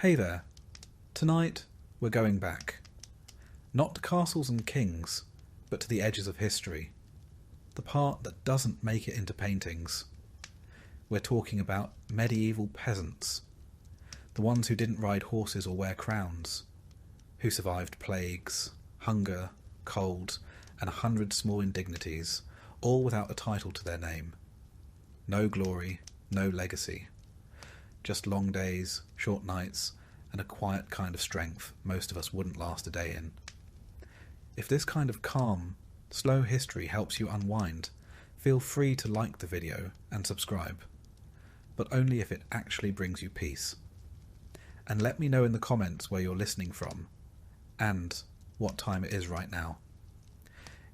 Hey there. Tonight we're going back. Not to castles and kings, but to the edges of history. The part that doesn't make it into paintings. We're talking about medieval peasants. The ones who didn't ride horses or wear crowns. Who survived plagues, hunger, cold, and 100 small indignities, all without a title to their name. No glory, no legacy. Just long days, short nights, and a quiet kind of strength most of us wouldn't last a day in. If this kind of calm, slow history helps you unwind, feel free to like the video and subscribe, but only if it actually brings you peace. And let me know in the comments where you're listening from, and what time it is right now.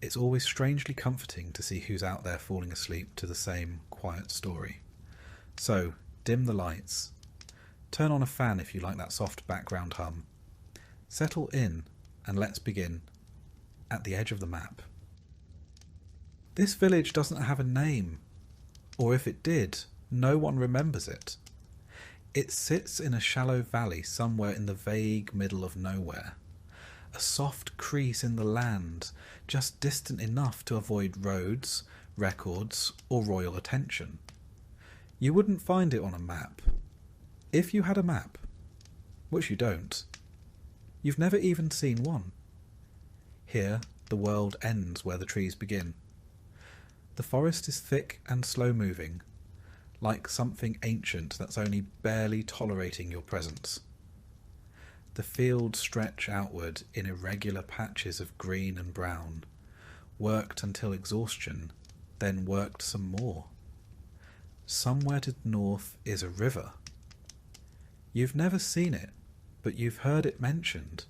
It's always strangely comforting to see who's out there falling asleep to the same quiet story. So, dim the lights. Turn on a fan if you like that soft background hum. Settle in and let's begin. At the edge of the map. This village doesn't have a name, or if it did, no one remembers it. It sits in a shallow valley somewhere in the vague middle of nowhere. A soft crease in the land, just distant enough to avoid roads, records, or royal attention. You wouldn't find it on a map. If you had a map, which you don't, you've never even seen one. Here, the world ends where the trees begin. The forest is thick and slow-moving, like something ancient that's only barely tolerating your presence. The fields stretch outward in irregular patches of green and brown, worked until exhaustion, then worked some more. Somewhere to the north is a river. You've never seen it, but you've heard it mentioned,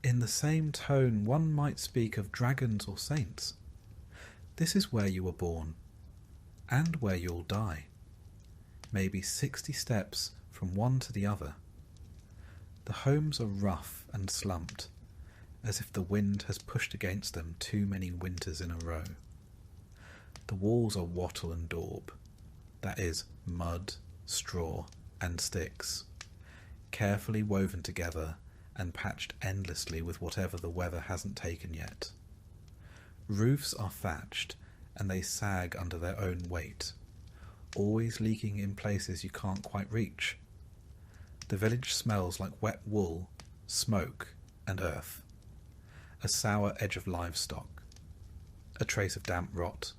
in the same tone one might speak of dragons or saints. This is where you were born, and where you'll die. Maybe 60 steps from one to the other. The homes are rough and slumped, as if the wind has pushed against them too many winters in a row. The walls are wattle and daub, that is, mud, straw, and sticks, carefully woven together and patched endlessly with whatever the weather hasn't taken yet. Roofs are thatched, and they sag under their own weight, always leaking in places you can't quite reach. The village smells like wet wool, smoke, and earth. A sour edge of livestock. A trace of damp rot.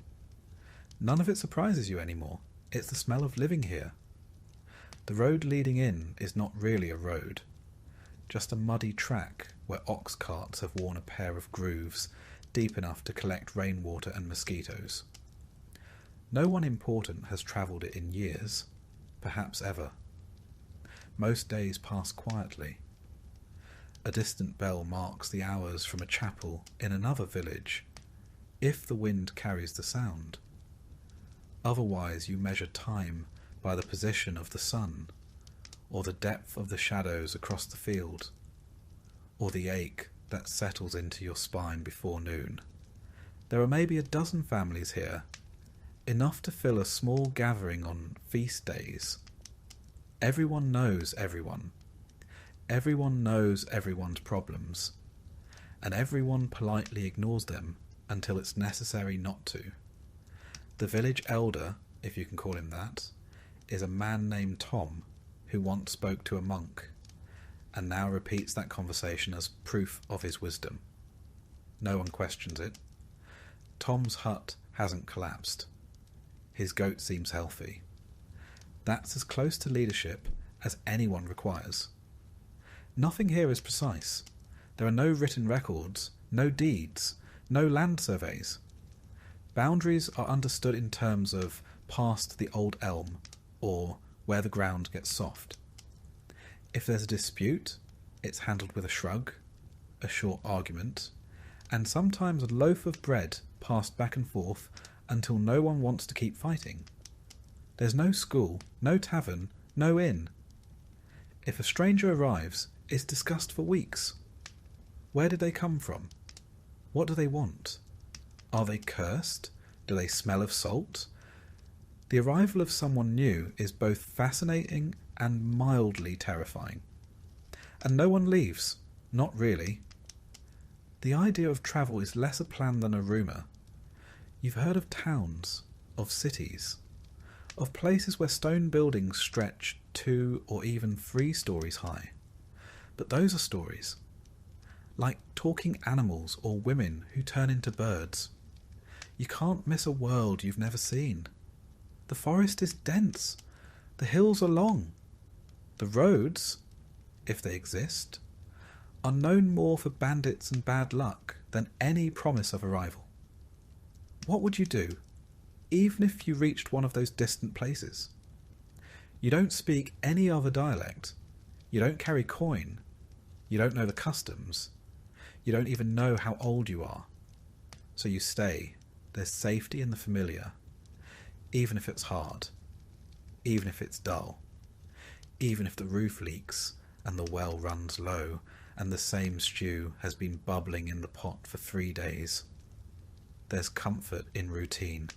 None of it surprises you anymore. It's the smell of living here. The road leading in is not really a road, just a muddy track where ox carts have worn a pair of grooves deep enough to collect rainwater and mosquitoes. No one important has travelled it in years, perhaps ever. Most days pass quietly. A distant bell marks the hours from a chapel in another village, if the wind carries the sound. Otherwise you measure time by the position of the sun, or the depth of the shadows across the field, or the ache that settles into your spine before noon. There are maybe a dozen families here, enough to fill a small gathering on feast days. Everyone knows everyone. Everyone knows everyone's problems, and everyone politely ignores them until it's necessary not to. The village elder, if you can call him that, is a man named Tom, who once spoke to a monk, and now repeats that conversation as proof of his wisdom. No one questions it. Tom's hut hasn't collapsed. His goat seems healthy. That's as close to leadership as anyone requires. Nothing here is precise. There are no written records, no deeds, no land surveys. Boundaries are understood in terms of past the old elm, or where the ground gets soft. If there's a dispute, it's handled with a shrug, a short argument, and sometimes a loaf of bread passed back and forth until no one wants to keep fighting. There's no school, no tavern, no inn. If a stranger arrives, it's discussed for weeks. Where did they come from? What do they want? Are they cursed? Do they smell of salt? The arrival of someone new is both fascinating and mildly terrifying. And no one leaves. Not really. The idea of travel is less a plan than a rumour. You've heard of towns, of cities, of places where stone buildings stretch 2 or even 3 stories high. But those are stories. Like talking animals or women who turn into birds. You can't miss a world you've never seen. The forest is dense. The hills are long. The roads, if they exist, are known more for bandits and bad luck than any promise of arrival. What would you do, even if you reached one of those distant places? You don't speak any other dialect. You don't carry coin. You don't know the customs. You don't even know how old you are. So you stay. There's safety in the familiar, even if it's hard, even if it's dull, even if the roof leaks and the well runs low and the same stew has been bubbling in the pot for 3 days. There's comfort in routine,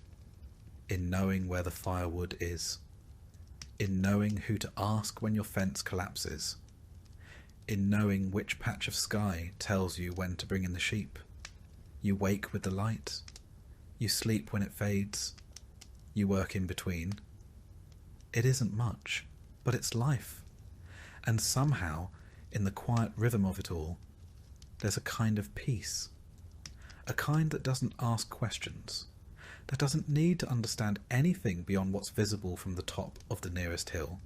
in knowing where the firewood is, in knowing who to ask when your fence collapses, in knowing which patch of sky tells you when to bring in the sheep. You wake with the light. You sleep when it fades. You work in between. It isn't much, but it's life. And somehow, in the quiet rhythm of it all, there's a kind of peace. A kind that doesn't ask questions, that doesn't need to understand anything beyond what's visible from the top of the nearest hill.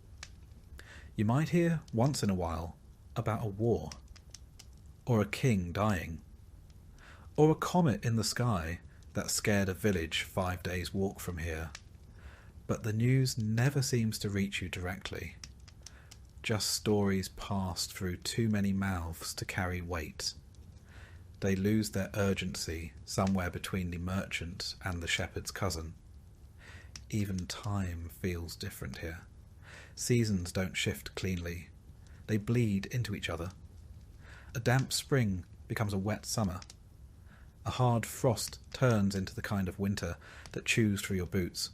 You might hear, once in a while, about a war, or a king dying, or a comet in the sky that scared a village 5 days' walk from here. But the news never seems to reach you directly. Just stories passed through too many mouths to carry weight. They lose their urgency somewhere between the merchant and the shepherd's cousin. Even time feels different here. Seasons don't shift cleanly. They bleed into each other. A damp spring becomes a wet summer. A hard frost turns into the kind of winter that chews through your boots.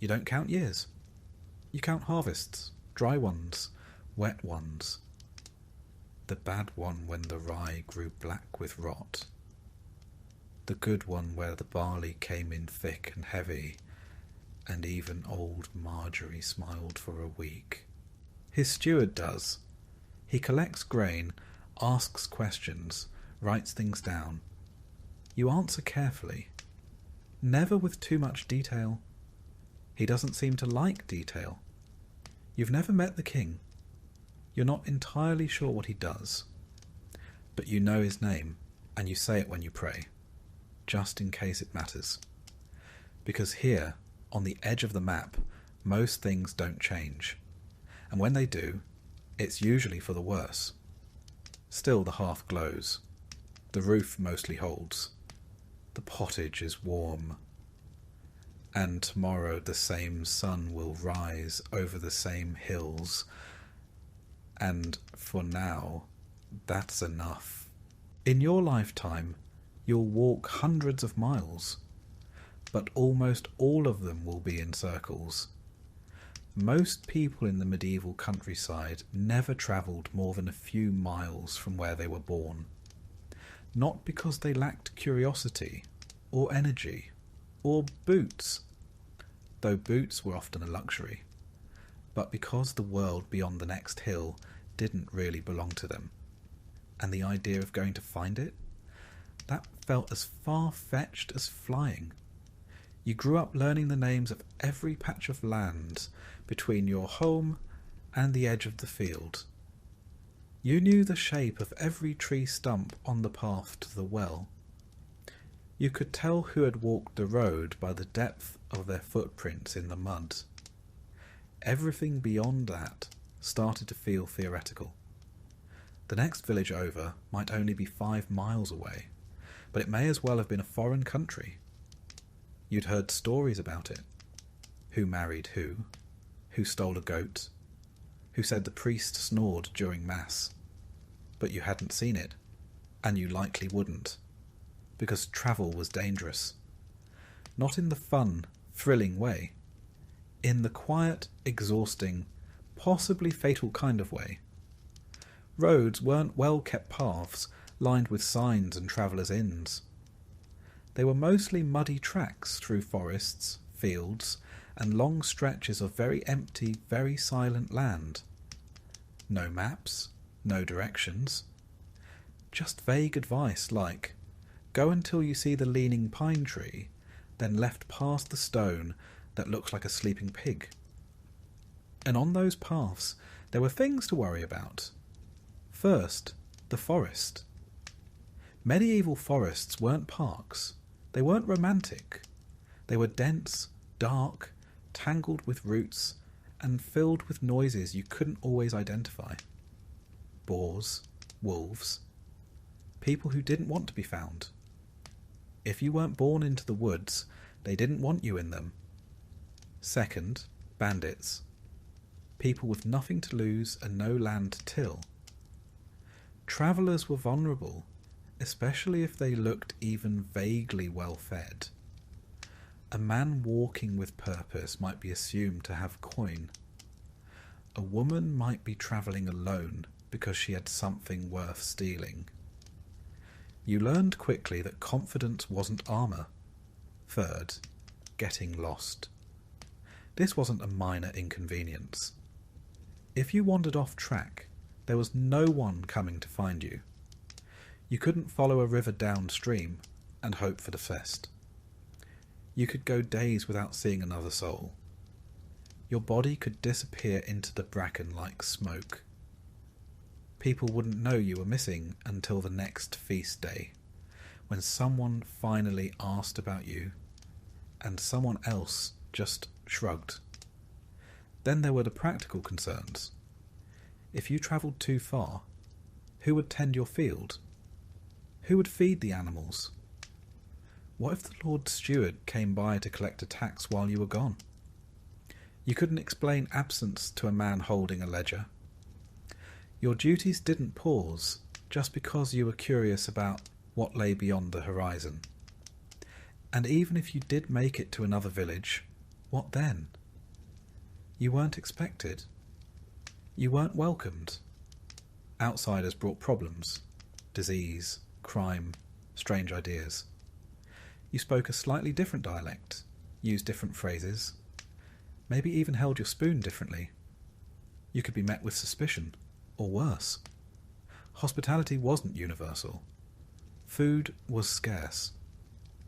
You don't count years. You count harvests, dry ones, wet ones. The bad one when the rye grew black with rot. The good one where the barley came in thick and heavy, and even old Marjorie smiled for a week. His steward does. He collects grain, asks questions, writes things down. You answer carefully, never with too much detail. He doesn't seem to like detail. You've never met the king. You're not entirely sure what he does, but you know his name, and you say it when you pray, just in case it matters. Because here, on the edge of the map, most things don't change, and when they do, it's usually for the worse. Still the hearth glows. The roof mostly holds. The pottage is warm. And tomorrow the same sun will rise over the same hills. And for now, that's enough. In your lifetime, you'll walk hundreds of miles, but almost all of them will be in circles. Most people in the medieval countryside never travelled more than a few miles from where they were born. Not because they lacked curiosity, or energy, or boots, though boots were often a luxury, but because the world beyond the next hill didn't really belong to them, and the idea of going to find it, that felt as far-fetched as flying. You grew up learning the names of every patch of land between your home and the edge of the field. You knew the shape of every tree stump on the path to the well. You could tell who had walked the road by the depth of their footprints in the mud. Everything beyond that started to feel theoretical. The next village over might only be 5 miles away, but it may as well have been a foreign country. You'd heard stories about it. Who married who stole a goat, who said the priest snored during Mass. But you hadn't seen it, and you likely wouldn't, because travel was dangerous. Not in the fun, thrilling way. In the quiet, exhausting, possibly fatal kind of way. Roads weren't well-kept paths lined with signs and travellers' inns. They were mostly muddy tracks through forests, fields, and long stretches of very empty, very silent land. No maps, no directions. Just vague advice like, go until you see the leaning pine tree, then left past the stone that looks like a sleeping pig. And on those paths there were things to worry about. First, the forest. Medieval forests weren't parks. They weren't romantic. They were dense, dark, tangled with roots, and filled with noises you couldn't always identify. Boars, wolves, people who didn't want to be found. If you weren't born into the woods, they didn't want you in them. Second, bandits. People with nothing to lose and no land to till. Travellers were vulnerable, especially if they looked even vaguely well-fed. A man walking with purpose might be assumed to have coin. A woman might be travelling alone because she had something worth stealing. You learned quickly that confidence wasn't armour. Third, getting lost. This wasn't a minor inconvenience. If you wandered off track, there was no one coming to find you. You couldn't follow a river downstream and hope for the fest. You could go days without seeing another soul. Your body could disappear into the bracken like smoke. People wouldn't know you were missing until the next feast day, when someone finally asked about you, and someone else just shrugged. Then there were the practical concerns. If you travelled too far, who would tend your field? Who would feed the animals? What if the Lord Steward came by to collect a tax while you were gone? You couldn't explain absence to a man holding a ledger. Your duties didn't pause just because you were curious about what lay beyond the horizon. And even if you did make it to another village, what then? You weren't expected. You weren't welcomed. Outsiders brought problems, disease, crime, strange ideas. You spoke a slightly different dialect, used different phrases, maybe even held your spoon differently. You could be met with suspicion, or worse. Hospitality wasn't universal. Food was scarce,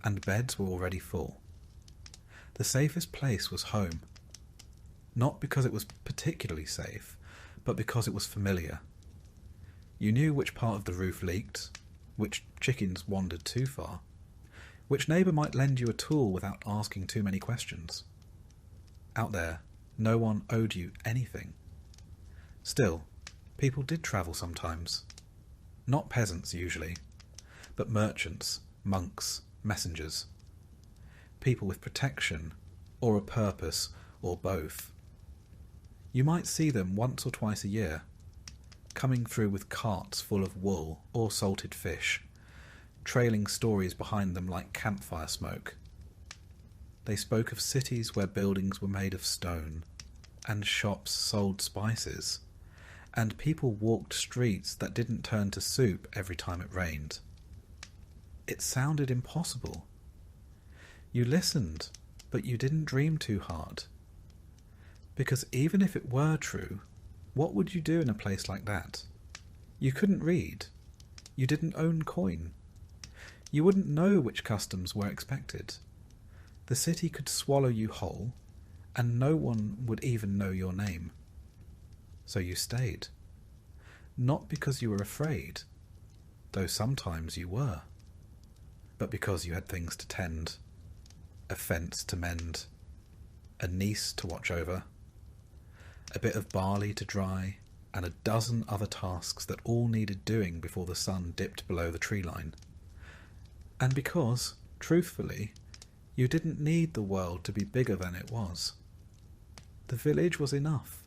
and beds were already full. The safest place was home. Not because it was particularly safe, but because it was familiar. You knew which part of the roof leaked, which chickens wandered too far, which neighbour might lend you a tool without asking too many questions. Out there, no one owed you anything. Still, people did travel sometimes. Not peasants usually, but merchants, monks, messengers. People with protection, or a purpose, or both. You might see them once or twice a year, coming through with carts full of wool or salted fish, trailing stories behind them like campfire smoke. They spoke of cities where buildings were made of stone, and shops sold spices, and people walked streets that didn't turn to soup every time it rained. It sounded impossible. You listened, but you didn't dream too hard. Because even if it were true, what would you do in a place like that? You couldn't read. You didn't own coin. You wouldn't know which customs were expected. The city could swallow you whole, and no one would even know your name. So you stayed. Not because you were afraid, though sometimes you were, but because you had things to tend, a fence to mend, a niece to watch over, a bit of barley to dry, and a dozen other tasks that all needed doing before the sun dipped below the tree line. And because, truthfully, you didn't need the world to be bigger than it was. The village was enough.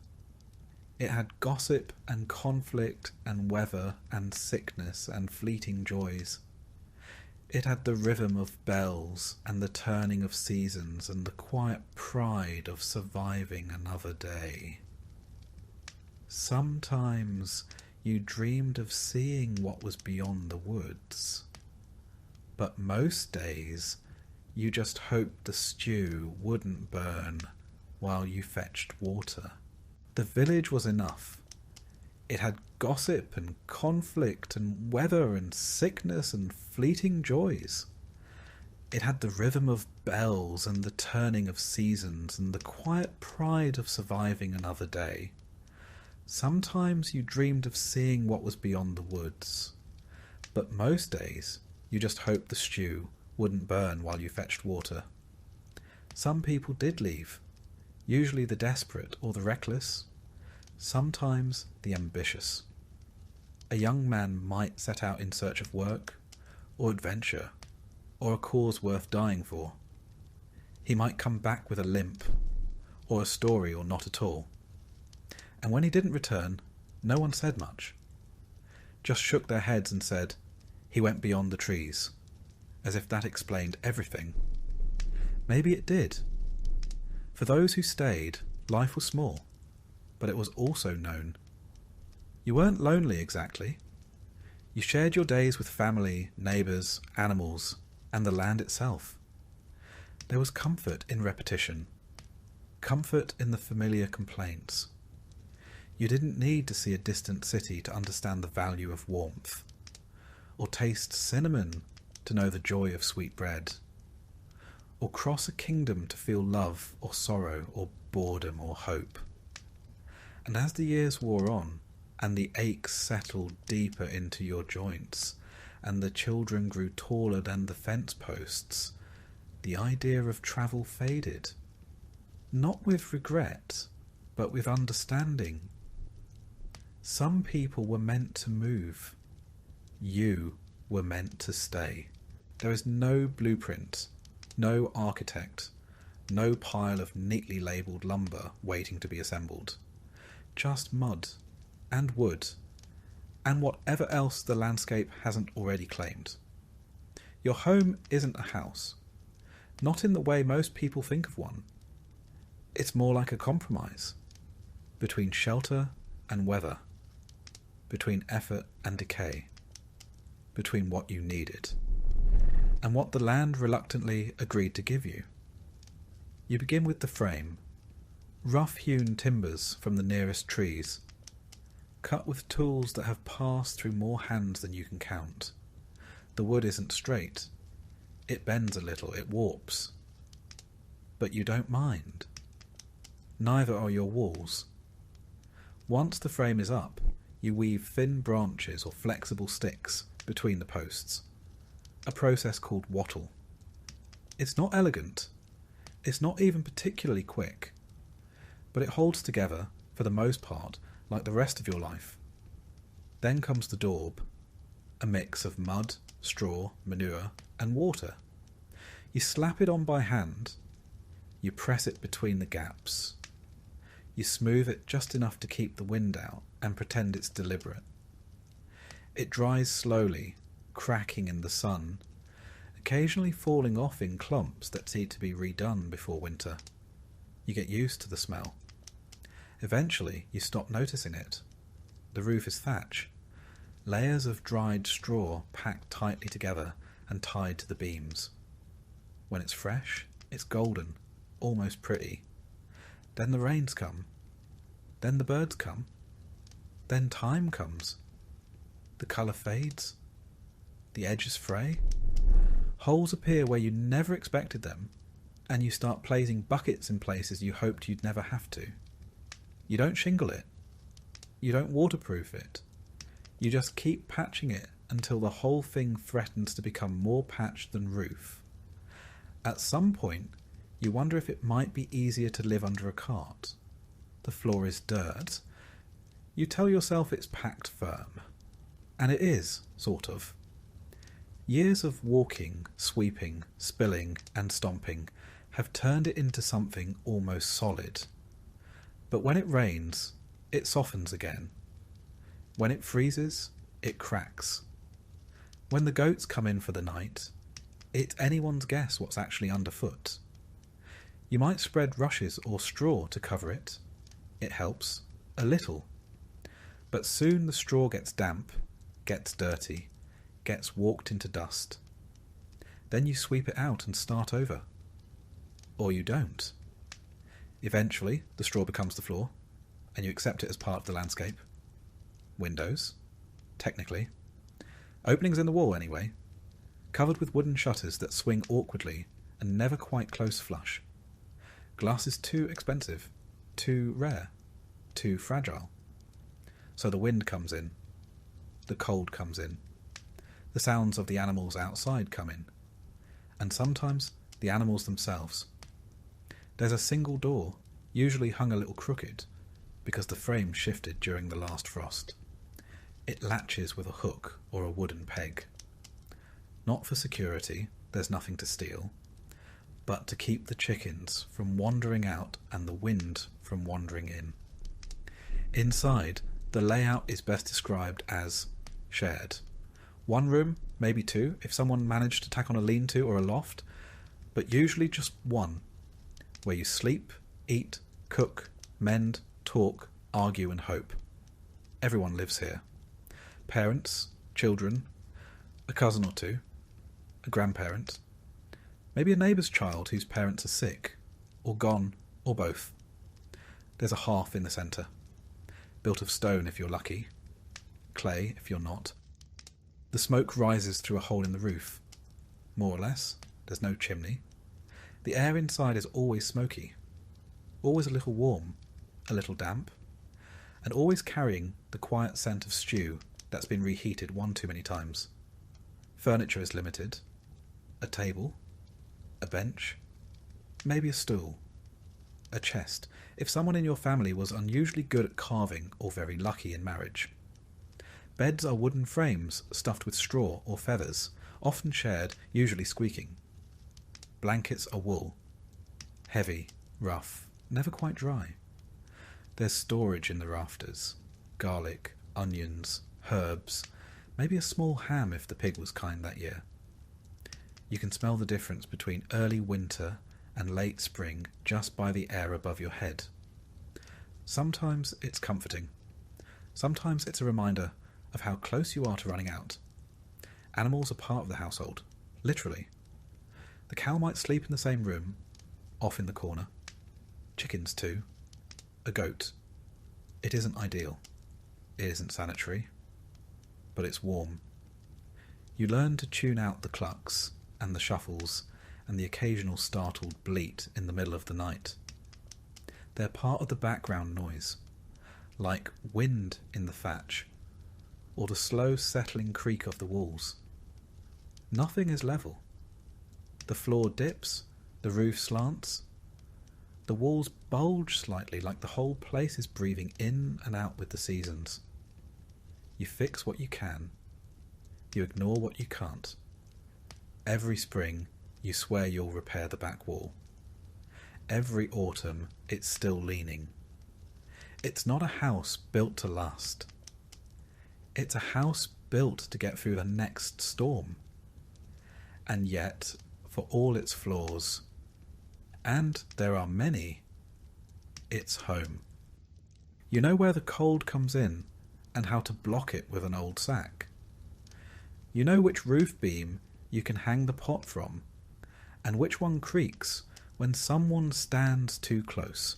It had gossip and conflict and weather and sickness and fleeting joys. It had the rhythm of bells and the turning of seasons and the quiet pride of surviving another day. Sometimes you dreamed of seeing what was beyond the woods. But most days you just hoped the stew wouldn't burn while you fetched water. The village was enough. It had gossip and conflict and weather and sickness and fleeting joys. It had the rhythm of bells and the turning of seasons and the quiet pride of surviving another day. Sometimes you dreamed of seeing what was beyond the woods, but most days you just hoped the stew wouldn't burn while you fetched water. Some people did leave, usually the desperate or the reckless, sometimes the ambitious. A young man might set out in search of work, or adventure, or a cause worth dying for. He might come back with a limp, or a story, or not at all. And when he didn't return, no one said much. Just shook their heads and said, "He went beyond the trees," as if that explained everything. Maybe it did. For those who stayed, life was small, but it was also known. You weren't lonely exactly. You shared your days with family, neighbours, animals, and the land itself. There was comfort in repetition, comfort in the familiar complaints. You didn't need to see a distant city to understand the value of warmth, or taste cinnamon to know the joy of sweet bread, or cross a kingdom to feel love or sorrow or boredom or hope. And as the years wore on, and the aches settled deeper into your joints, and the children grew taller than the fence posts, the idea of travel faded. Not with regret, but with understanding. Some people were meant to move. You were meant to stay. There is no blueprint, no architect, no pile of neatly labelled lumber waiting to be assembled. Just mud and wood and whatever else the landscape hasn't already claimed. Your home isn't a house, not in the way most people think of one. It's more like a compromise between shelter and weather, between effort and decay, between what you needed and what the land reluctantly agreed to give you. You begin with the frame, rough-hewn timbers from the nearest trees, cut with tools that have passed through more hands than you can count. The wood isn't straight. It bends a little, it warps. But you don't mind. Neither are your walls. Once the frame is up, you weave thin branches or flexible sticks between the posts, a process called wattle. It's not elegant. It's not even particularly quick, but it holds together, for the most part, like the rest of your life. Then comes the daub, a mix of mud, straw, manure, and water. You slap it on by hand. You press it between the gaps. You smooth it just enough to keep the wind out and pretend it's deliberate. It dries slowly, cracking in the sun, occasionally falling off in clumps that need to be redone before winter. You get used to the smell. Eventually, you stop noticing it. The roof is thatch, layers of dried straw packed tightly together and tied to the beams. When it's fresh, it's golden, almost pretty. Then the rains come. Then the birds come. Then time comes. The colour fades. The edges fray. Holes appear where you never expected them, and you start placing buckets in places you hoped you'd never have to. You don't shingle it. You don't waterproof it. You just keep patching it until the whole thing threatens to become more patched than roof. At some point, you wonder if it might be easier to live under a cart. The floor is dirt. You tell yourself it's packed firm. And it is, sort of. Years of walking, sweeping, spilling, and stomping have turned it into something almost solid. But when it rains, it softens again. When it freezes, it cracks. When the goats come in for the night, it's anyone's guess what's actually underfoot. You might spread rushes or straw to cover it. It helps, a little. But soon the straw gets damp, gets dirty, gets walked into dust. Then you sweep it out and start over. Or you don't. Eventually, the straw becomes the floor, and you accept it as part of the landscape. Windows, technically. Openings in the wall, anyway. Covered with wooden shutters that swing awkwardly and never quite close flush. Glass is too expensive, too rare, too fragile. So the wind comes in. The cold comes in. The sounds of the animals outside come in. And sometimes the animals themselves. There's a single door, usually hung a little crooked, because the frame shifted during the last frost. It latches with a hook or a wooden peg. Not for security, there's nothing to steal, but to keep the chickens from wandering out and the wind from wandering in. Inside, the layout is best described as shared. One room, maybe two, if someone managed to tack on a lean-to or a loft, but usually just one, where you sleep, eat, cook, mend, talk, argue and hope. Everyone lives here. Parents, children, a cousin or two, a grandparent, maybe a neighbour's child whose parents are sick, or gone, or both. There's a hearth in the centre, built of stone if you're lucky, clay if you're not. The smoke rises through a hole in the roof. More or less, there's no chimney. The air inside is always smoky, always a little warm, a little damp, and always carrying the quiet scent of stew that's been reheated one too many times. Furniture is limited. A table, a bench, maybe a stool, a chest, if someone in your family was unusually good at carving or very lucky in marriage. Beds are wooden frames stuffed with straw or feathers, often shared, usually squeaking. Blankets are wool, heavy, rough, never quite dry. There's storage in the rafters, garlic, onions, herbs, maybe a small ham if the pig was kind that year. You can smell the difference between early winter and late spring just by the air above your head. Sometimes it's comforting. Sometimes it's a reminder of how close you are to running out. Animals are part of the household, literally. The cow might sleep in the same room, off in the corner. Chickens too. A goat. It isn't ideal. It isn't sanitary. But it's warm. You learn to tune out the clucks and the shuffles and the occasional startled bleat in the middle of the night. They're part of the background noise, like wind in the thatch or the slow settling creak of the walls. Nothing is level. The floor dips, the roof slants. The walls bulge slightly like the whole place is breathing in and out with the seasons. You fix what you can. You ignore what you can't. Every spring, you swear you'll repair the back wall. Every autumn, it's still leaning. It's not a house built to last. It's a house built to get through the next storm. And yet, for all its flaws, and there are many, it's home. You know where the cold comes in and how to block it with an old sack. You know which roof beam you can hang the pot from, and which one creaks when someone stands too close.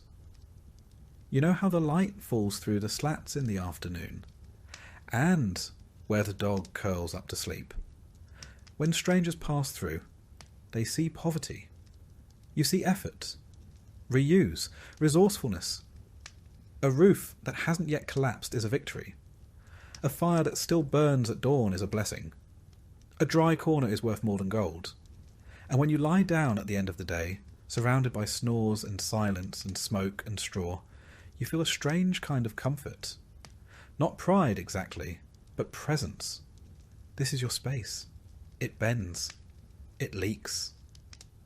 You know how the light falls through the slats in the afternoon, and where the dog curls up to sleep. When strangers pass through, they see poverty. You see effort, reuse, resourcefulness. A roof that hasn't yet collapsed is a victory. A fire that still burns at dawn is a blessing. A dry corner is worth more than gold. And when you lie down at the end of the day, surrounded by snores and silence and smoke and straw, you feel a strange kind of comfort. Not pride exactly, but presence. This is your space. It bends. It leaks.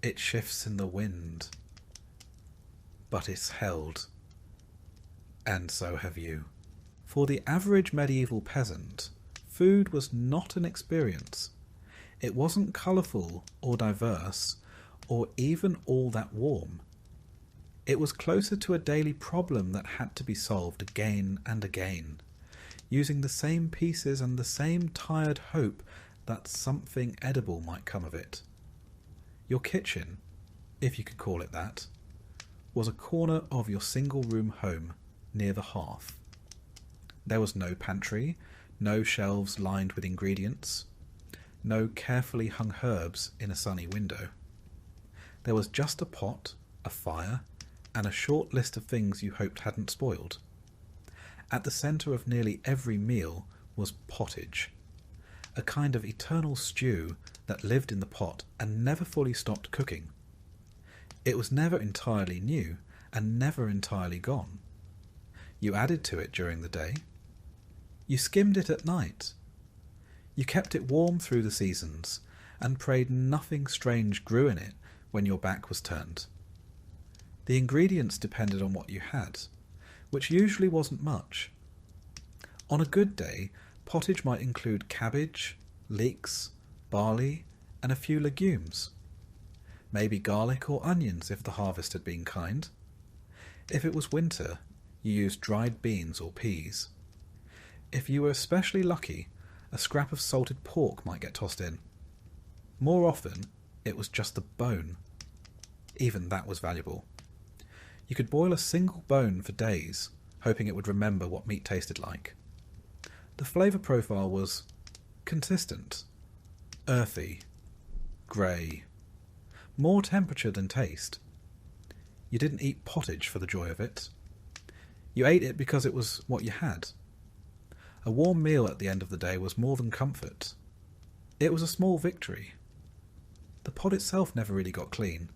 It shifts in the wind. But it's held. And so have you. For the average medieval peasant, food was not an experience. It wasn't colourful or diverse, or even all that warm. It was closer to a daily problem that had to be solved again and again. using the same pieces and the same tired hope that something edible might come of it. Your kitchen, if you could call it that, was a corner of your single-room home near the hearth. There was no pantry, no shelves lined with ingredients, no carefully hung herbs in a sunny window. There was just a pot, a fire, and a short list of things you hoped hadn't spoiled. At the centre of nearly every meal was pottage, a kind of eternal stew that lived in the pot and never fully stopped cooking. It was never entirely new and never entirely gone. You added to it during the day. You skimmed it at night. You kept it warm through the seasons and prayed nothing strange grew in it when your back was turned. The ingredients depended on what you had, which usually wasn't much. On a good day, pottage might include cabbage, leeks, barley, and a few legumes. Maybe garlic or onions if the harvest had been kind. If it was winter, you used dried beans or peas. If you were especially lucky, a scrap of salted pork might get tossed in. More often, it was just the bone. Even that was valuable. You could boil a single bone for days, hoping it would remember what meat tasted like. The flavour profile was consistent, earthy, grey, more temperature than taste. You didn't eat pottage for the joy of it. You ate it because it was what you had. A warm meal at the end of the day was more than comfort. It was a small victory. The pot itself never really got clean.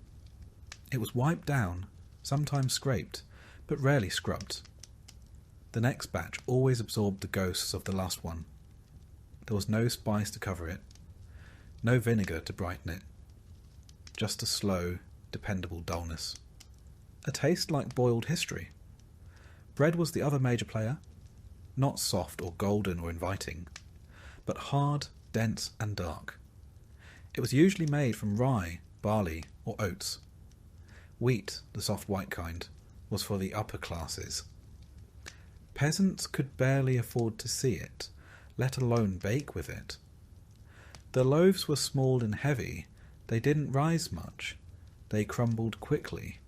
It was wiped down, sometimes scraped, but rarely scrubbed. The next batch always absorbed the ghosts of the last one. There was no spice to cover it, no vinegar to brighten it. Just a slow, dependable dullness. A taste like boiled history. Bread was the other major player, not soft or golden or inviting, but hard, dense and dark. It was usually made from rye, barley or oats. Wheat, the soft white kind, was for the upper classes. Peasants could barely afford to see it, let alone bake with it. The loaves were small and heavy. They didn't rise much. They crumbled quickly.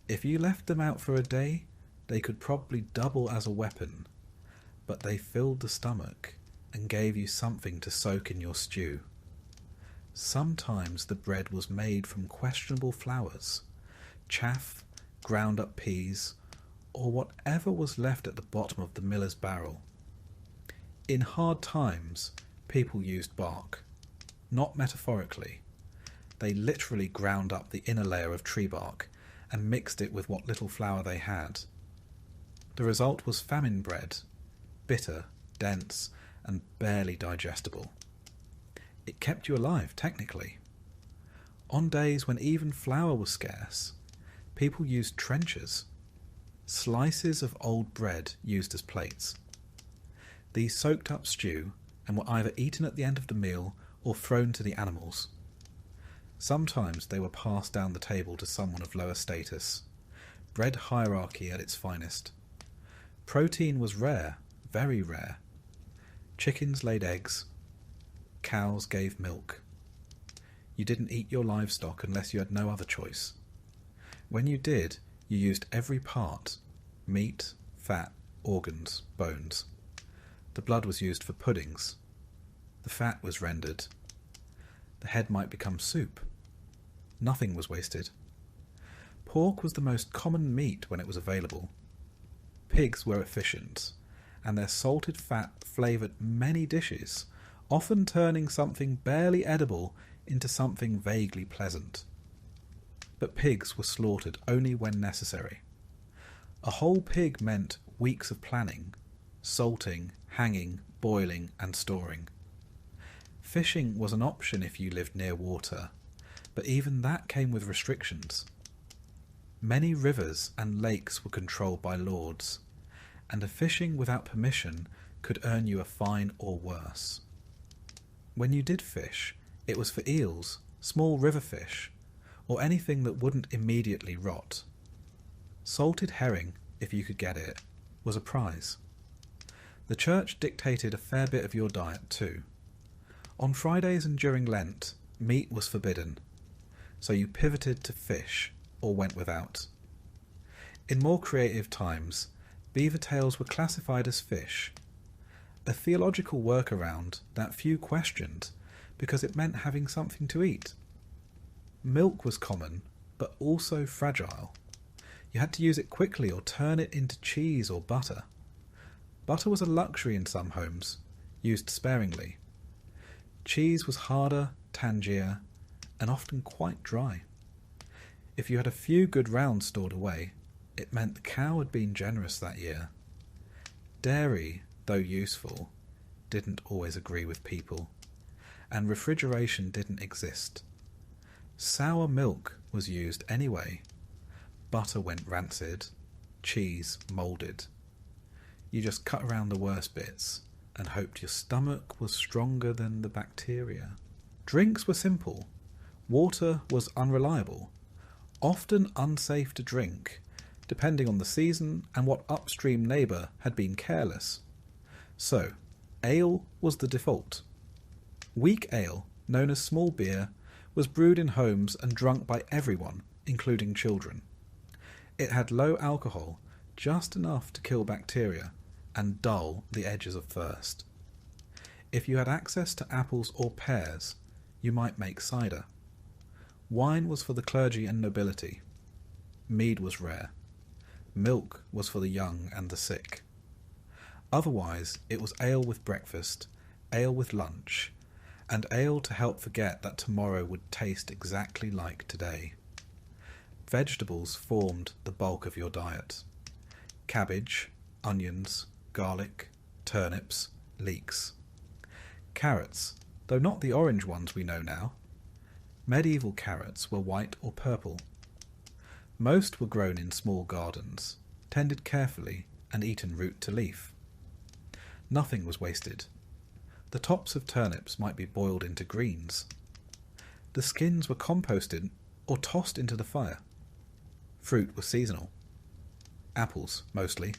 If you left them out for a day, they could probably double as a weapon, but they filled the stomach and gave you something to soak in your stew. Sometimes the bread was made from questionable flours, chaff, ground up peas, or whatever was left at the bottom of the miller's barrel. In hard times, people used bark, not metaphorically. They literally ground up the inner layer of tree bark and mixed it with what little flour they had. The result was famine bread, bitter, dense, and barely digestible. It kept you alive, technically. On days when even flour was scarce, people used trenchers, slices of old bread used as plates. These soaked up stew and were either eaten at the end of the meal or thrown to the animals. Sometimes they were passed down the table to someone of lower status. Bread hierarchy at its finest. Protein was rare, very rare. Chickens laid eggs. Cows gave milk. You didn't eat your livestock unless you had no other choice. When you did, you used every part: meat, fat, organs, bones. The blood was used for puddings. The fat was rendered. The head might become soup. Nothing was wasted. Pork was the most common meat when it was available. Pigs were efficient, and their salted fat flavoured many dishes, often turning something barely edible into something vaguely pleasant. But pigs were slaughtered only when necessary. A whole pig meant weeks of planning, salting, hanging, boiling, and storing. Fishing was an option if you lived near water, but even that came with restrictions. Many rivers and lakes were controlled by lords, and a fishing without permission could earn you a fine or worse. When you did fish, it was for eels, small river fish, or anything that wouldn't immediately rot. Salted herring, if you could get it, was a prize. The church dictated a fair bit of your diet too. On Fridays and during Lent, meat was forbidden, so you pivoted to fish or went without. In more creative times, beaver tails were classified as fish, a theological workaround that few questioned because it meant having something to eat. Milk was common, but also fragile. You had to use it quickly or turn it into cheese or butter. Butter was a luxury in some homes, used sparingly. Cheese was harder, tangier, and often quite dry. If you had a few good rounds stored away, it meant the cow had been generous that year. Dairy, though useful, didn't always agree with people, and refrigeration didn't exist. Sour milk was used anyway. Butter went rancid, cheese moulded. You just cut around the worst bits and hoped your stomach was stronger than the bacteria. Drinks were simple. Water was unreliable, often unsafe to drink, depending on the season and what upstream neighbour had been careless. So, ale was the default. Weak ale, known as small beer, was brewed in homes and drunk by everyone, including children. It had low alcohol, just enough to kill bacteria and dull the edges of thirst. If you had access to apples or pears, you might make cider. Wine was for the clergy and nobility. Mead was rare. Milk was for the young and the sick. Otherwise, it was ale with breakfast, ale with lunch, and ale to help forget that tomorrow would taste exactly like today. Vegetables formed the bulk of your diet. Cabbage, onions, garlic, turnips, leeks. Carrots, though not the orange ones we know now. Medieval carrots were white or purple. Most were grown in small gardens, tended carefully and eaten root to leaf. Nothing was wasted. The tops of turnips might be boiled into greens. The skins were composted or tossed into the fire. Fruit was seasonal. Apples, mostly.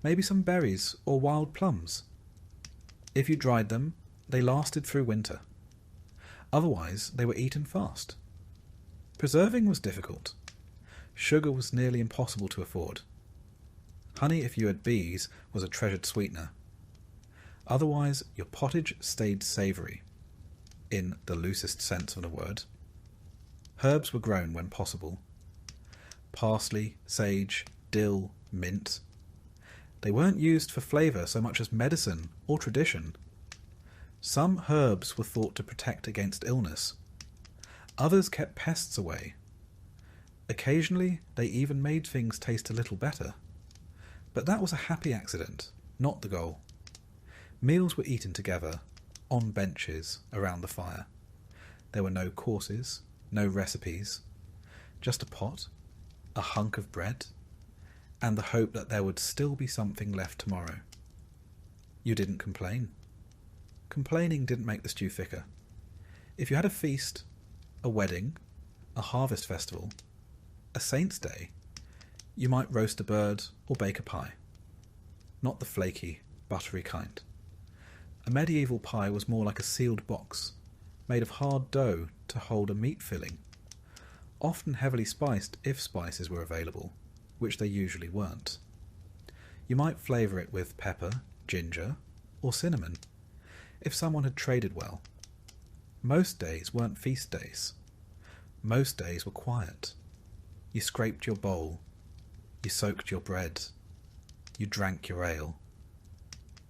Maybe some berries or wild plums. If you dried them, they lasted through winter. Otherwise, they were eaten fast. Preserving was difficult. Sugar was nearly impossible to afford. Honey, if you had bees, was a treasured sweetener. Otherwise, your pottage stayed savoury, in the loosest sense of the word. Herbs were grown when possible. Parsley, sage, dill, mint. They weren't used for flavour so much as medicine or tradition. Some herbs were thought to protect against illness. Others kept pests away. Occasionally, they even made things taste a little better. But that was a happy accident, not the goal. Meals were eaten together, on benches, around the fire. There were no courses, no recipes, just a pot, a hunk of bread, and the hope that there would still be something left tomorrow. You didn't complain. Complaining didn't make the stew thicker. If you had a feast, a wedding, a harvest festival, a saint's day, you might roast a bird or bake a pie. Not the flaky, buttery kind. A medieval pie was more like a sealed box, made of hard dough to hold a meat filling, often heavily spiced if spices were available, which they usually weren't. You might flavour it with pepper, ginger, or cinnamon, if someone had traded well. Most days weren't feast days. Most days were quiet. You scraped your bowl, you soaked your bread, you drank your ale,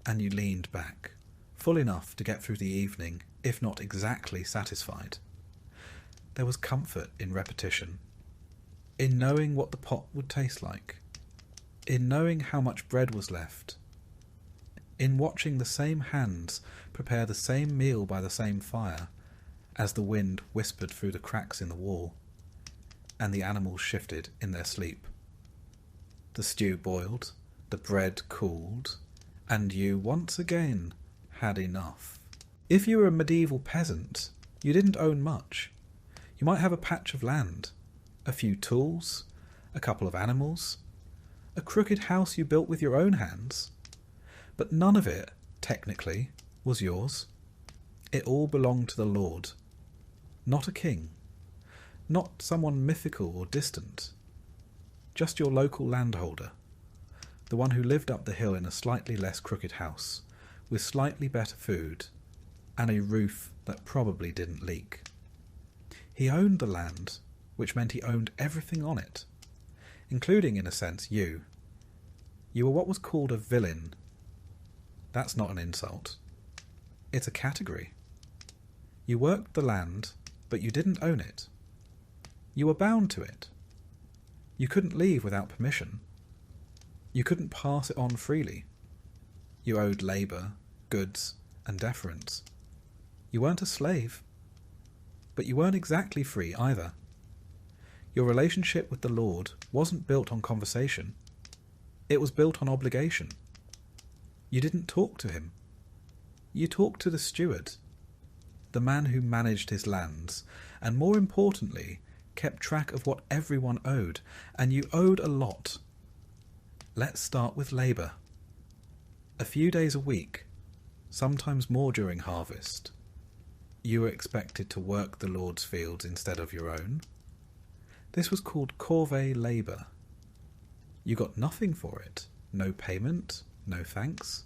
and you leaned back, full enough to get through the evening, if not exactly satisfied. There was comfort in repetition, in knowing what the pot would taste like, in knowing how much bread was left, in watching the same hands prepare the same meal by the same fire as the wind whispered through the cracks in the wall, and the animals shifted in their sleep. The stew boiled, the bread cooled, and you once again had enough. If you were a medieval peasant, you didn't own much. You might have a patch of land, a few tools, a couple of animals, a crooked house you built with your own hands. But none of it, technically, was yours. It all belonged to the Lord, not a king, not someone mythical or distant, just your local landholder, the one who lived up the hill in a slightly less crooked house, with slightly better food, and a roof that probably didn't leak. He owned the land, which meant he owned everything on it, including, in a sense, you. You were what was called a villain. That's not an insult. It's a category. You worked the land, but you didn't own it. You were bound to it. You couldn't leave without permission. You couldn't pass it on freely. You owed labour, goods, and deference. You weren't a slave, but you weren't exactly free either. Your relationship with the Lord wasn't built on conversation. It was built on obligation. You didn't talk to him. You talked to the steward, the man who managed his lands, and more importantly, kept track of what everyone owed, and you owed a lot. Let's start with labour. A few days a week, sometimes more during harvest, you were expected to work the Lord's fields instead of your own. This was called corvée labour. You got nothing for it, no payment, no thanks.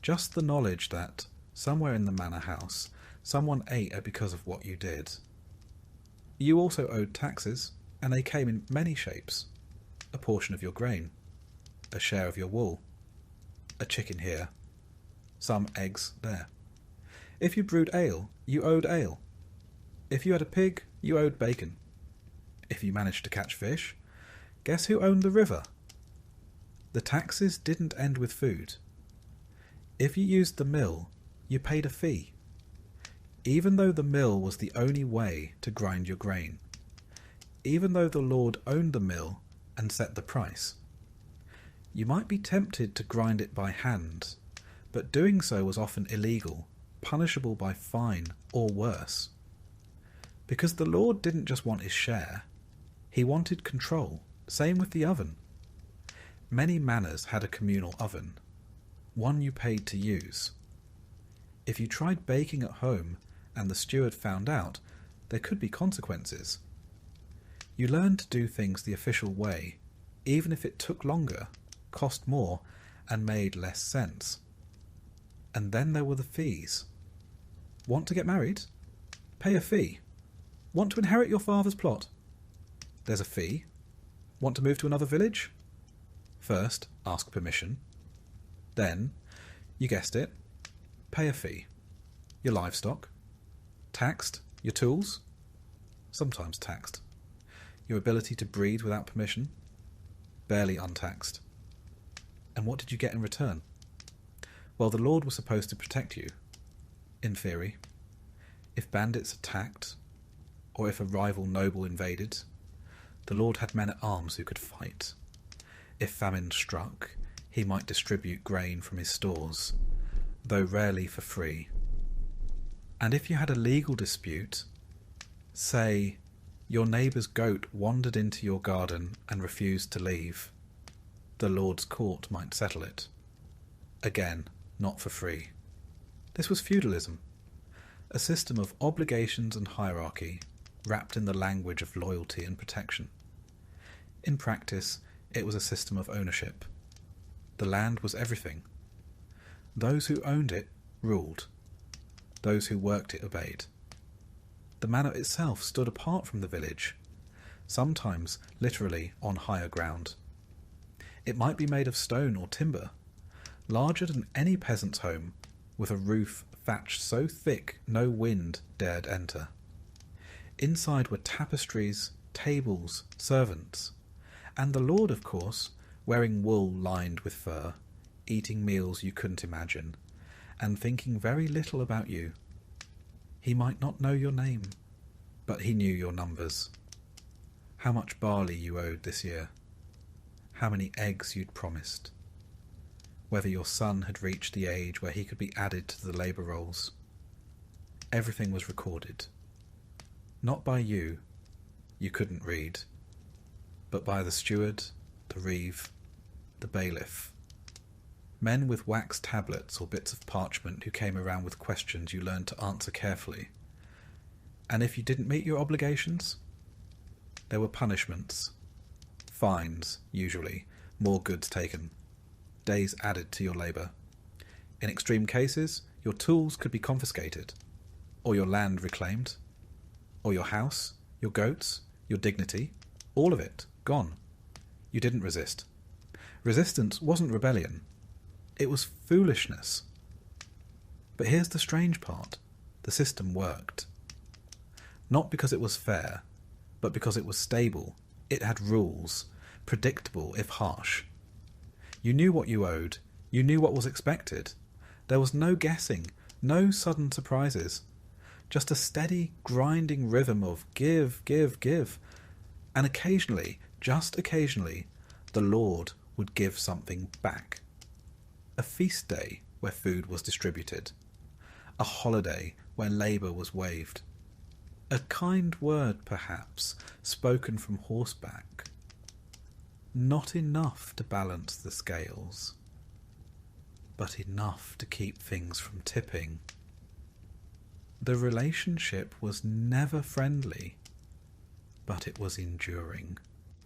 Just the knowledge that, somewhere in the manor house, someone ate because of what you did. You also owed taxes, and they came in many shapes. A portion of your grain, a share of your wool, a chicken here, some eggs there. If you brewed ale, you owed ale. If you had a pig, you owed bacon. If you managed to catch fish, guess who owned the river? The taxes didn't end with food. If you used the mill, you paid a fee, even though the mill was the only way to grind your grain, even though the Lord owned the mill and set the price. You might be tempted to grind it by hand, but doing so was often illegal, punishable by fine or worse. Because the Lord didn't just want his share, he wanted control. Same with the oven. Many manors had a communal oven, one you paid to use. If you tried baking at home and the steward found out, there could be consequences. You learned to do things the official way, even if it took longer, cost more, and made less sense. And then there were the fees. Want to get married? Pay a fee. Want to inherit your father's plot? There's a fee. Want to move to another village? First, ask permission. Then, you guessed it, pay a fee. Your livestock. Taxed. Your tools. Sometimes taxed. Your ability to breed without permission. Barely untaxed. And what did you get in return? Well, the Lord was supposed to protect you, in theory. If bandits attacked, or if a rival noble invaded, the Lord had men-at-arms who could fight. If famine struck, he might distribute grain from his stores, though rarely for free. And if you had a legal dispute, say, your neighbour's goat wandered into your garden and refused to leave, the Lord's court might settle it. Again, not for free. This was feudalism, a system of obligations and hierarchy wrapped in the language of loyalty and protection. In practice, it was a system of ownership. The land was everything. Those who owned it ruled. Those who worked it obeyed. The manor itself stood apart from the village, sometimes literally on higher ground. It might be made of stone or timber, larger than any peasant's home, with a roof thatched so thick no wind dared enter. Inside were tapestries, tables, servants, and the Lord, of course, wearing wool lined with fur, eating meals you couldn't imagine, and thinking very little about you. He might not know your name, but he knew your numbers. How much barley you owed this year. How many eggs you'd promised. Whether your son had reached the age where he could be added to the labour rolls. Everything was recorded. Not by you couldn't read, but by the steward, the reeve, the bailiff. Men with wax tablets or bits of parchment who came around with questions you learned to answer carefully. And if you didn't meet your obligations, there were punishments. Fines, usually, more goods taken, days added to your labour. In extreme cases, your tools could be confiscated, or your land reclaimed, or your house, your goats, your dignity, all of it, gone. You didn't resist. Resistance wasn't rebellion. It was foolishness. But here's the strange part. The system worked. Not because it was fair, but because it was stable. It had rules, predictable if harsh. You knew what you owed. You knew what was expected. There was no guessing, no sudden surprises. Just a steady, grinding rhythm of give, give, give. And occasionally, just occasionally, the Lord would give something back. A feast day where food was distributed. A holiday where labour was waived. A kind word, perhaps, spoken from horseback. Not enough to balance the scales, but enough to keep things from tipping. The relationship was never friendly, but it was enduring.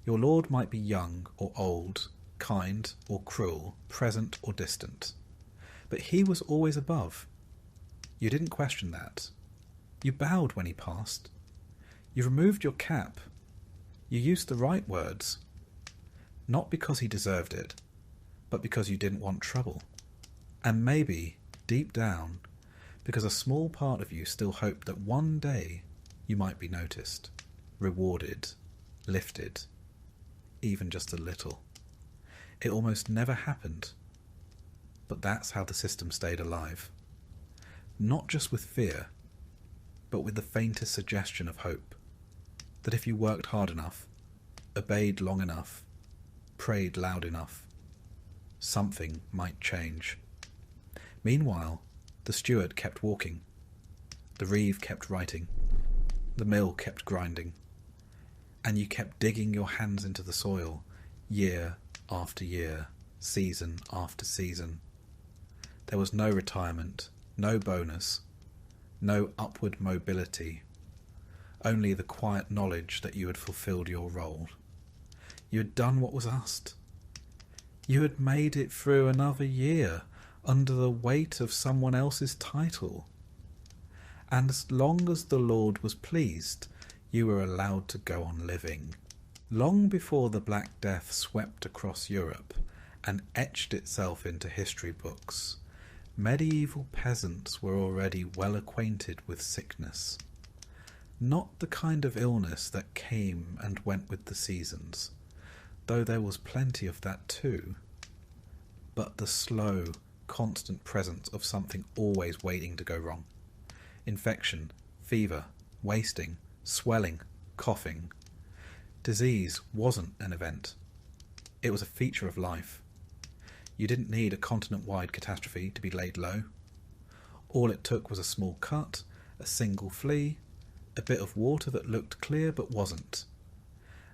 Your lord might be young or old, kind or cruel, present or distant, but he was always above. You didn't question that. You bowed when he passed. You removed your cap. You used the right words, not because he deserved it, but because you didn't want trouble. And maybe, deep down, because a small part of you still hoped that one day you might be noticed, rewarded, lifted, even just a little. It almost never happened, but that's how the system stayed alive. Not just with fear, but with the faintest suggestion of hope, that if you worked hard enough, obeyed long enough, prayed loud enough, something might change. Meanwhile, the steward kept walking, the reeve kept writing, the mill kept grinding, and you kept digging your hands into the soil, year after year, season after season. There was no retirement, no bonus, no upward mobility, only the quiet knowledge that you had fulfilled your role. You had done what was asked. You had made it through another year under the weight of someone else's title. And as long as the Lord was pleased, you were allowed to go on living. Long before the Black Death swept across Europe and etched itself into history books, medieval peasants were already well acquainted with sickness. Not the kind of illness that came and went with the seasons, though there was plenty of that too, but the slow, constant presence of something always waiting to go wrong. Infection, fever, wasting, swelling, coughing. Disease wasn't an event. It was a feature of life. You didn't need a continent-wide catastrophe to be laid low. All it took was a small cut, a single flea, a bit of water that looked clear but wasn't.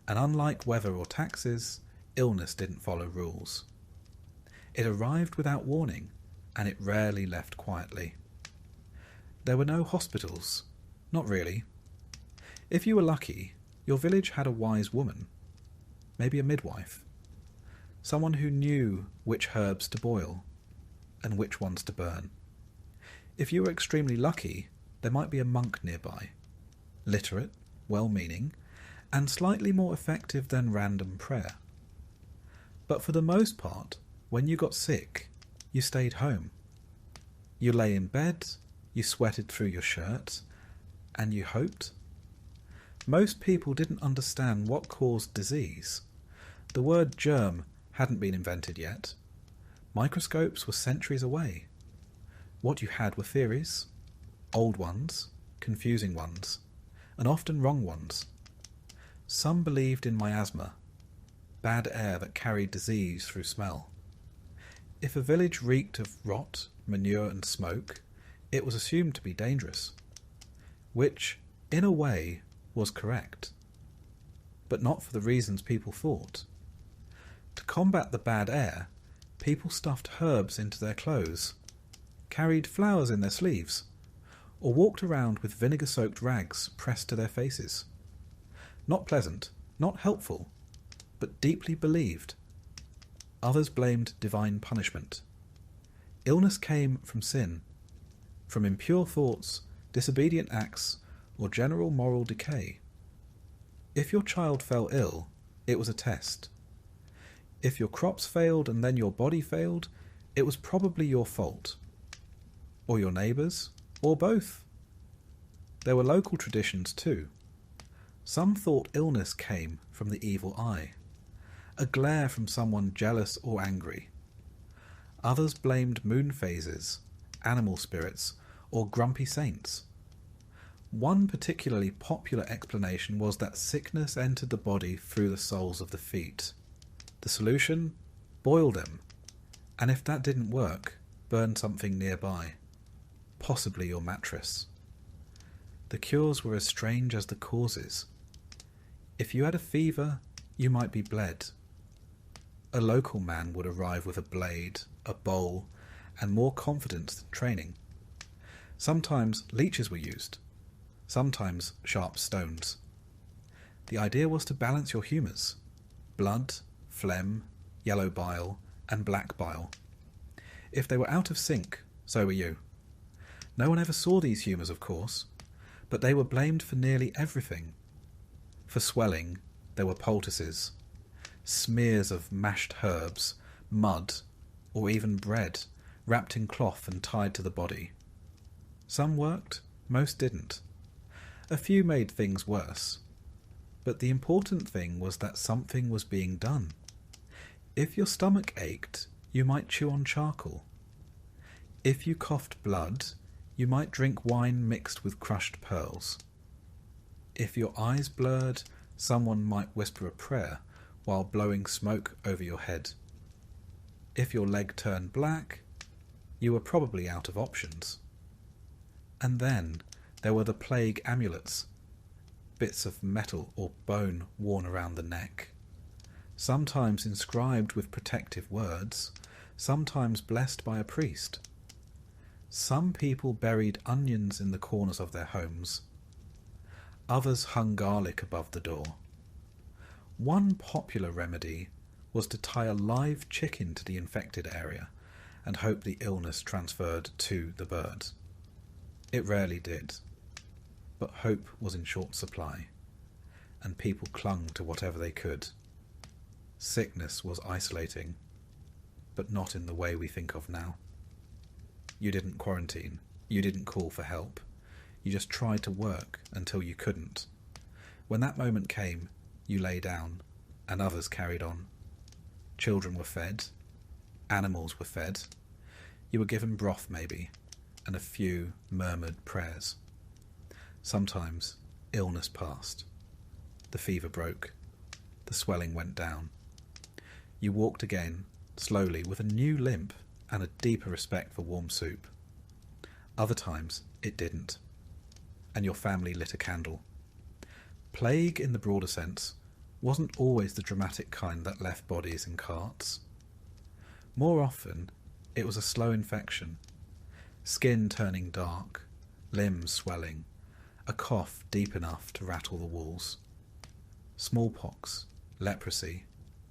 And unlike weather or taxes, illness didn't follow rules. It arrived without warning, and it rarely left quietly. There were no hospitals. Not really. If you were lucky, your village had a wise woman, maybe a midwife, someone who knew which herbs to boil and which ones to burn. If you were extremely lucky, there might be a monk nearby, literate, well-meaning, and slightly more effective than random prayer. But for the most part, when you got sick, you stayed home. You lay in bed, you sweated through your shirt, and you hoped. Most people didn't understand what caused disease. The word germ hadn't been invented yet. Microscopes were centuries away. What you had were theories, old ones, confusing ones, and often wrong ones. Some believed in miasma, bad air that carried disease through smell. If a village reeked of rot, manure and smoke, it was assumed to be dangerous, which, in a way, was correct, but not for the reasons people thought. To combat the bad air, People stuffed herbs into their clothes, carried flowers in their sleeves, or walked around with vinegar-soaked rags pressed to their faces. Not pleasant, not helpful, but deeply believed. Others blamed divine punishment. Illness came from sin, from impure thoughts, disobedient acts, or general moral decay. If your child fell ill, it was a test. If your crops failed and then your body failed, it was probably your fault. Or your neighbours, or both. There were local traditions too. Some thought illness came from the evil eye, a glare from someone jealous or angry. Others blamed moon phases, animal spirits, or grumpy saints. One particularly popular explanation was that sickness entered the body through the soles of the feet. The solution? Boil them. And if that didn't work, burn something nearby. Possibly your mattress. The cures were as strange as the causes. If you had a fever, you might be bled. A local man would arrive with a blade, a bowl, and more confidence than training. Sometimes leeches were used, sometimes sharp stones. The idea was to balance your humours: blood, phlegm, yellow bile, and black bile. If they were out of sync, so were you. No one ever saw these humours, of course, but they were blamed for nearly everything. For swelling, there were poultices, smears of mashed herbs, mud, or even bread, wrapped in cloth and tied to the body. Some worked, most didn't. A few made things worse. But the important thing was that something was being done. If your stomach ached, you might chew on charcoal. If you coughed blood, you might drink wine mixed with crushed pearls. If your eyes blurred, someone might whisper a prayer while blowing smoke over your head. If your leg turned black, you were probably out of options. And then there were the plague amulets, bits of metal or bone worn around the neck, sometimes inscribed with protective words, sometimes blessed by a priest. Some people buried onions in the corners of their homes. Others hung garlic above the door. One popular remedy was to tie a live chicken to the infected area and hope the illness transferred to the bird. It rarely did, but hope was in short supply, and people clung to whatever they could. Sickness was isolating, but not in the way we think of now. You didn't quarantine, you didn't call for help, you just tried to work until you couldn't. When that moment came, you lay down, and others carried on. Children were fed, animals were fed, you were given broth maybe, and a few murmured prayers. Sometimes illness passed. The fever broke. The swelling went down. You walked again, slowly, with a new limp and a deeper respect for warm soup. Other times it didn't, and your family lit a candle. Plague, in the broader sense, wasn't always the dramatic kind that left bodies in carts. More often, it was a slow infection, skin turning dark, limbs swelling, a cough deep enough to rattle the walls. Smallpox, leprosy,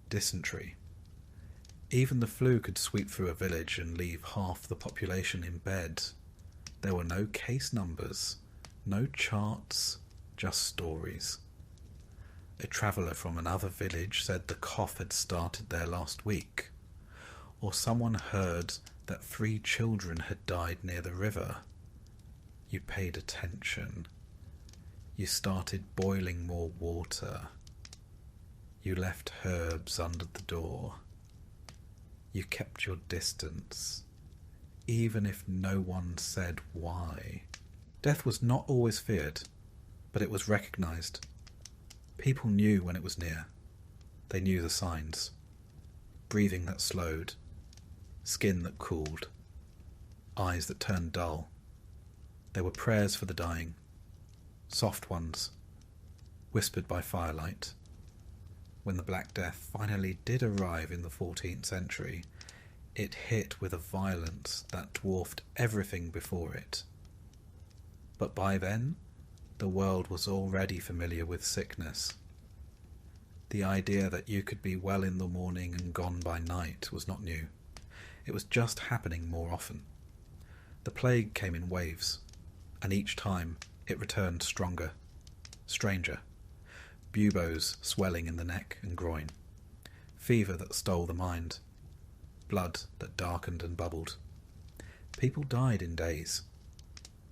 dysentery. Even the flu could sweep through a village and leave half the population in bed. There were no case numbers, no charts, just stories. A traveller from another village said the cough had started there last week, or someone heard that 3 children had died near the river. You paid attention. You started boiling more water. You left herbs under the door. You kept your distance, even if no one said why. Death was not always feared, but it was recognised. People knew when it was near. They knew the signs. Breathing that slowed, skin that cooled, eyes that turned dull. There were prayers for the dying, soft ones, whispered by firelight. When the Black Death finally did arrive in the 14th century, It hit with a violence that dwarfed everything before it. But by then, the world was already familiar with sickness. The idea that you could be well in the morning and gone by night was not new. It was just happening more often. The plague came in waves, and each time it returned stronger, stranger. Buboes swelling in the neck and groin. Fever that stole the mind. Blood that darkened and bubbled. People died in days,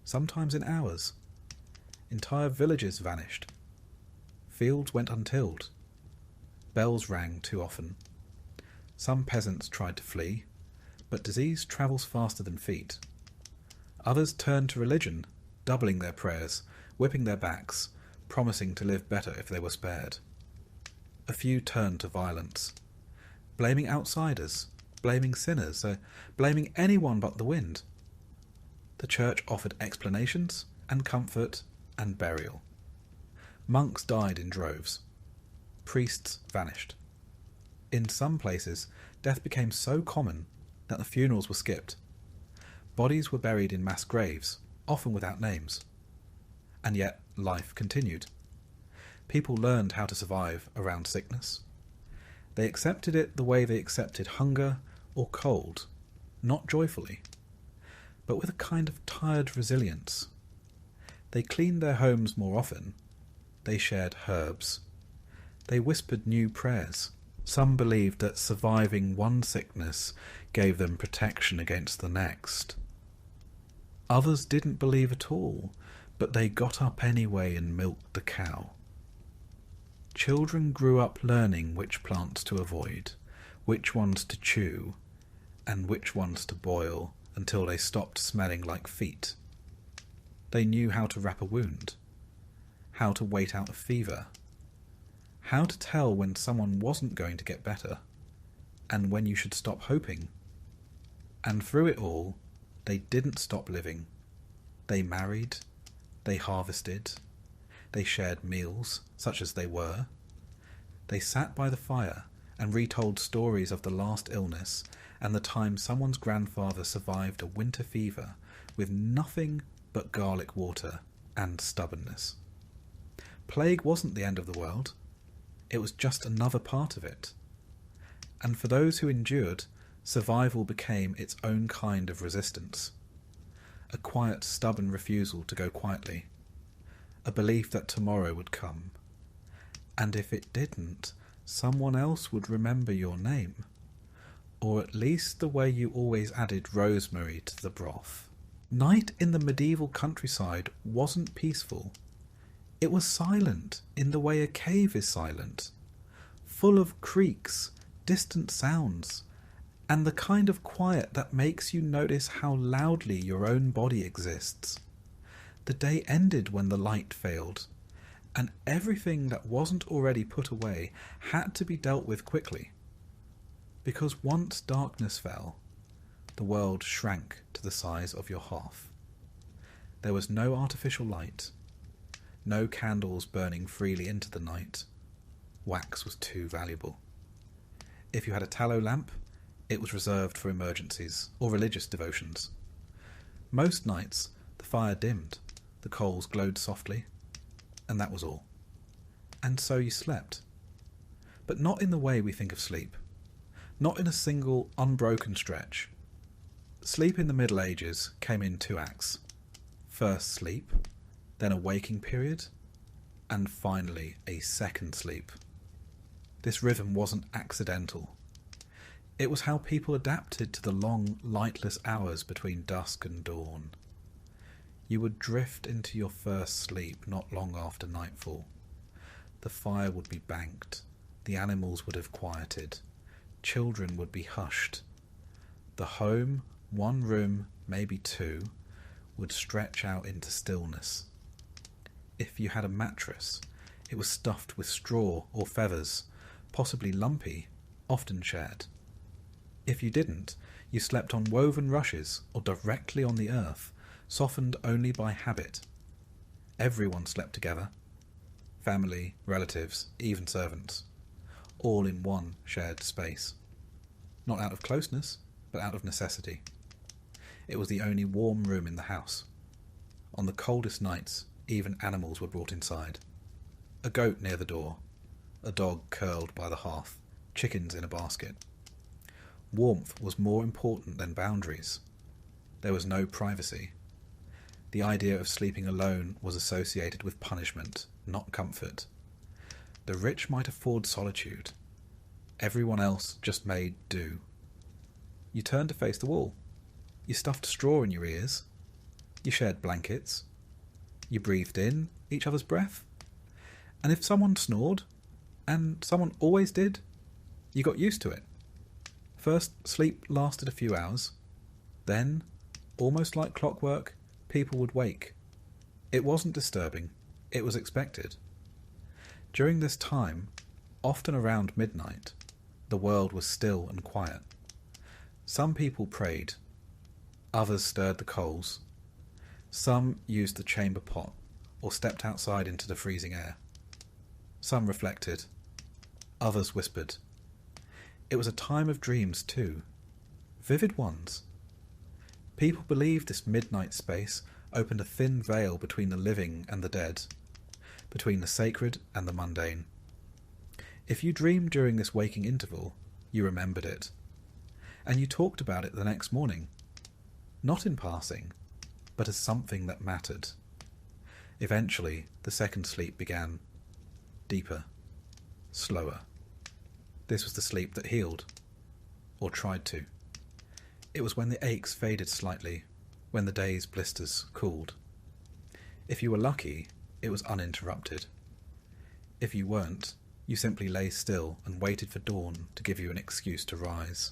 sometimes in hours. Entire villages vanished. Fields went untilled. Bells rang too often. Some peasants tried to flee, but disease travels faster than feet. Others turned to religion, doubling their prayers, whipping their backs, promising to live better if they were spared. A few turned to violence, blaming outsiders, blaming sinners, blaming anyone but the wind. The church offered explanations and comfort and burial. Monks died in droves. Priests vanished. In some places, death became so common that the funerals were skipped. Bodies were buried in mass graves, often without names. And yet, life continued. People learned how to survive around sickness. They accepted it the way they accepted hunger or cold, not joyfully, but with a kind of tired resilience. They cleaned their homes more often. They shared herbs. They whispered new prayers. Some believed that surviving one sickness gave them protection against the next. Others didn't believe at all, but they got up anyway and milked the cow. Children grew up learning which plants to avoid, which ones to chew, and which ones to boil until they stopped smelling like feet. They knew how to wrap a wound, how to wait out a fever, how to tell when someone wasn't going to get better, and when you should stop hoping. And through it all, they didn't stop living. They married, they harvested, they shared meals, such as they were. They sat by the fire and retold stories of the last illness and the time someone's grandfather survived a winter fever with nothing but garlic water and stubbornness. Plague wasn't the end of the world. It was just another part of it. And for those who endured, survival became its own kind of resistance. A quiet, stubborn refusal to go quietly. A belief that tomorrow would come. And if it didn't, someone else would remember your name. Or at least the way you always added rosemary to the broth. Night in the medieval countryside wasn't peaceful. It was silent in the way a cave is silent. Full of creaks, distant sounds, and the kind of quiet that makes you notice how loudly your own body exists. The day ended when the light failed, and everything that wasn't already put away had to be dealt with quickly. Because once darkness fell, the world shrank to the size of your hearth. There was no artificial light, no candles burning freely into the night. Wax was too valuable. If you had a tallow lamp, it was reserved for emergencies or religious devotions. Most nights, the fire dimmed, the coals glowed softly, and that was all. And so you slept. But not in the way we think of sleep. Not in a single, unbroken stretch. Sleep in the Middle Ages came in 2 acts. First sleep, then a waking period, and finally a second sleep. This rhythm wasn't accidental. It was how people adapted to the long, lightless hours between dusk and dawn. You would drift into your first sleep not long after nightfall. The fire would be banked, the animals would have quieted, children would be hushed. The home, 1 room, maybe 2, would stretch out into stillness. If you had a mattress, it was stuffed with straw or feathers, possibly lumpy, often shared. If you didn't, you slept on woven rushes or directly on the earth, softened only by habit. Everyone slept together. Family, relatives, even servants. All in one shared space. Not out of closeness, but out of necessity. It was the only warm room in the house. On the coldest nights, even animals were brought inside. A goat near the door, a dog curled by the hearth, chickens in a basket. Warmth was more important than boundaries. There was no privacy. The idea of sleeping alone was associated with punishment, not comfort. The rich might afford solitude. Everyone else just made do. You turned to face the wall. You stuffed straw in your ears. You shared blankets. You breathed in each other's breath. And if someone snored, and someone always did, you got used to it. First, sleep lasted a few hours. Then, almost like clockwork, people would wake. It wasn't disturbing. It was expected. During this time, often around midnight, the world was still and quiet. Some people prayed. Others stirred the coals. Some used the chamber pot or stepped outside into the freezing air. Some reflected. Others whispered. It was a time of dreams too, vivid ones. People believed this midnight space opened a thin veil between the living and the dead, between the sacred and the mundane. If you dreamed during this waking interval, you remembered it, and you talked about it the next morning, not in passing, but as something that mattered. Eventually, the second sleep began, deeper, slower. This was the sleep that healed, or tried to. It was when the aches faded slightly, when the day's blisters cooled. If you were lucky, it was uninterrupted. If you weren't, you simply lay still and waited for dawn to give you an excuse to rise.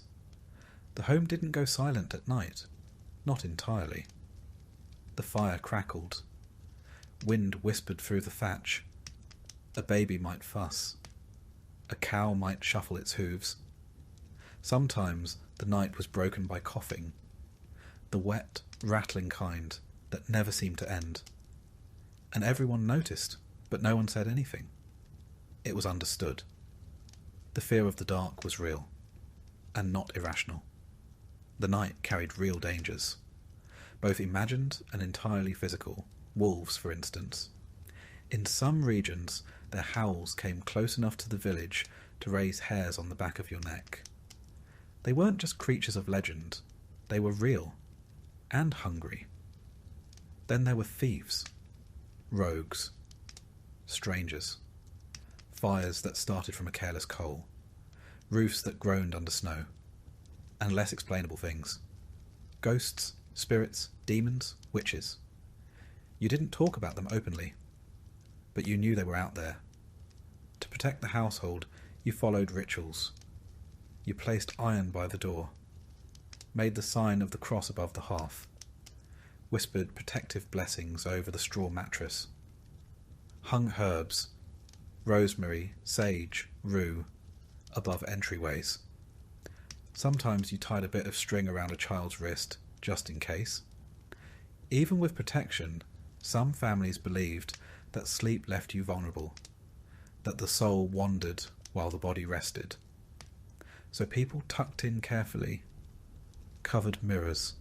The home didn't go silent at night, not entirely. The fire crackled. Wind whispered through the thatch. A baby might fuss. A cow might shuffle its hooves. Sometimes the night was broken by coughing, the wet, rattling kind that never seemed to end. And everyone noticed, but no one said anything. It was understood. The fear of the dark was real, and not irrational. The night carried real dangers, both imagined and entirely physical. Wolves, for instance. In some regions, their howls came close enough to the village to raise hairs on the back of your neck. They weren't just creatures of legend, they were real, and hungry. Then there were thieves, rogues, strangers, fires that started from a careless coal, roofs that groaned under snow, and less explainable things. Ghosts, spirits, demons, witches. You didn't talk about them openly, but you knew they were out there. To protect the household, you followed rituals. You placed iron by the door, made the sign of the cross above the hearth, whispered protective blessings over the straw mattress, hung herbs, rosemary, sage, rue, above entryways. Sometimes you tied a bit of string around a child's wrist, just in case. Even with protection, some families believed that sleep left you vulnerable, that the soul wandered while the body rested. So people tucked in carefully, covered mirrors,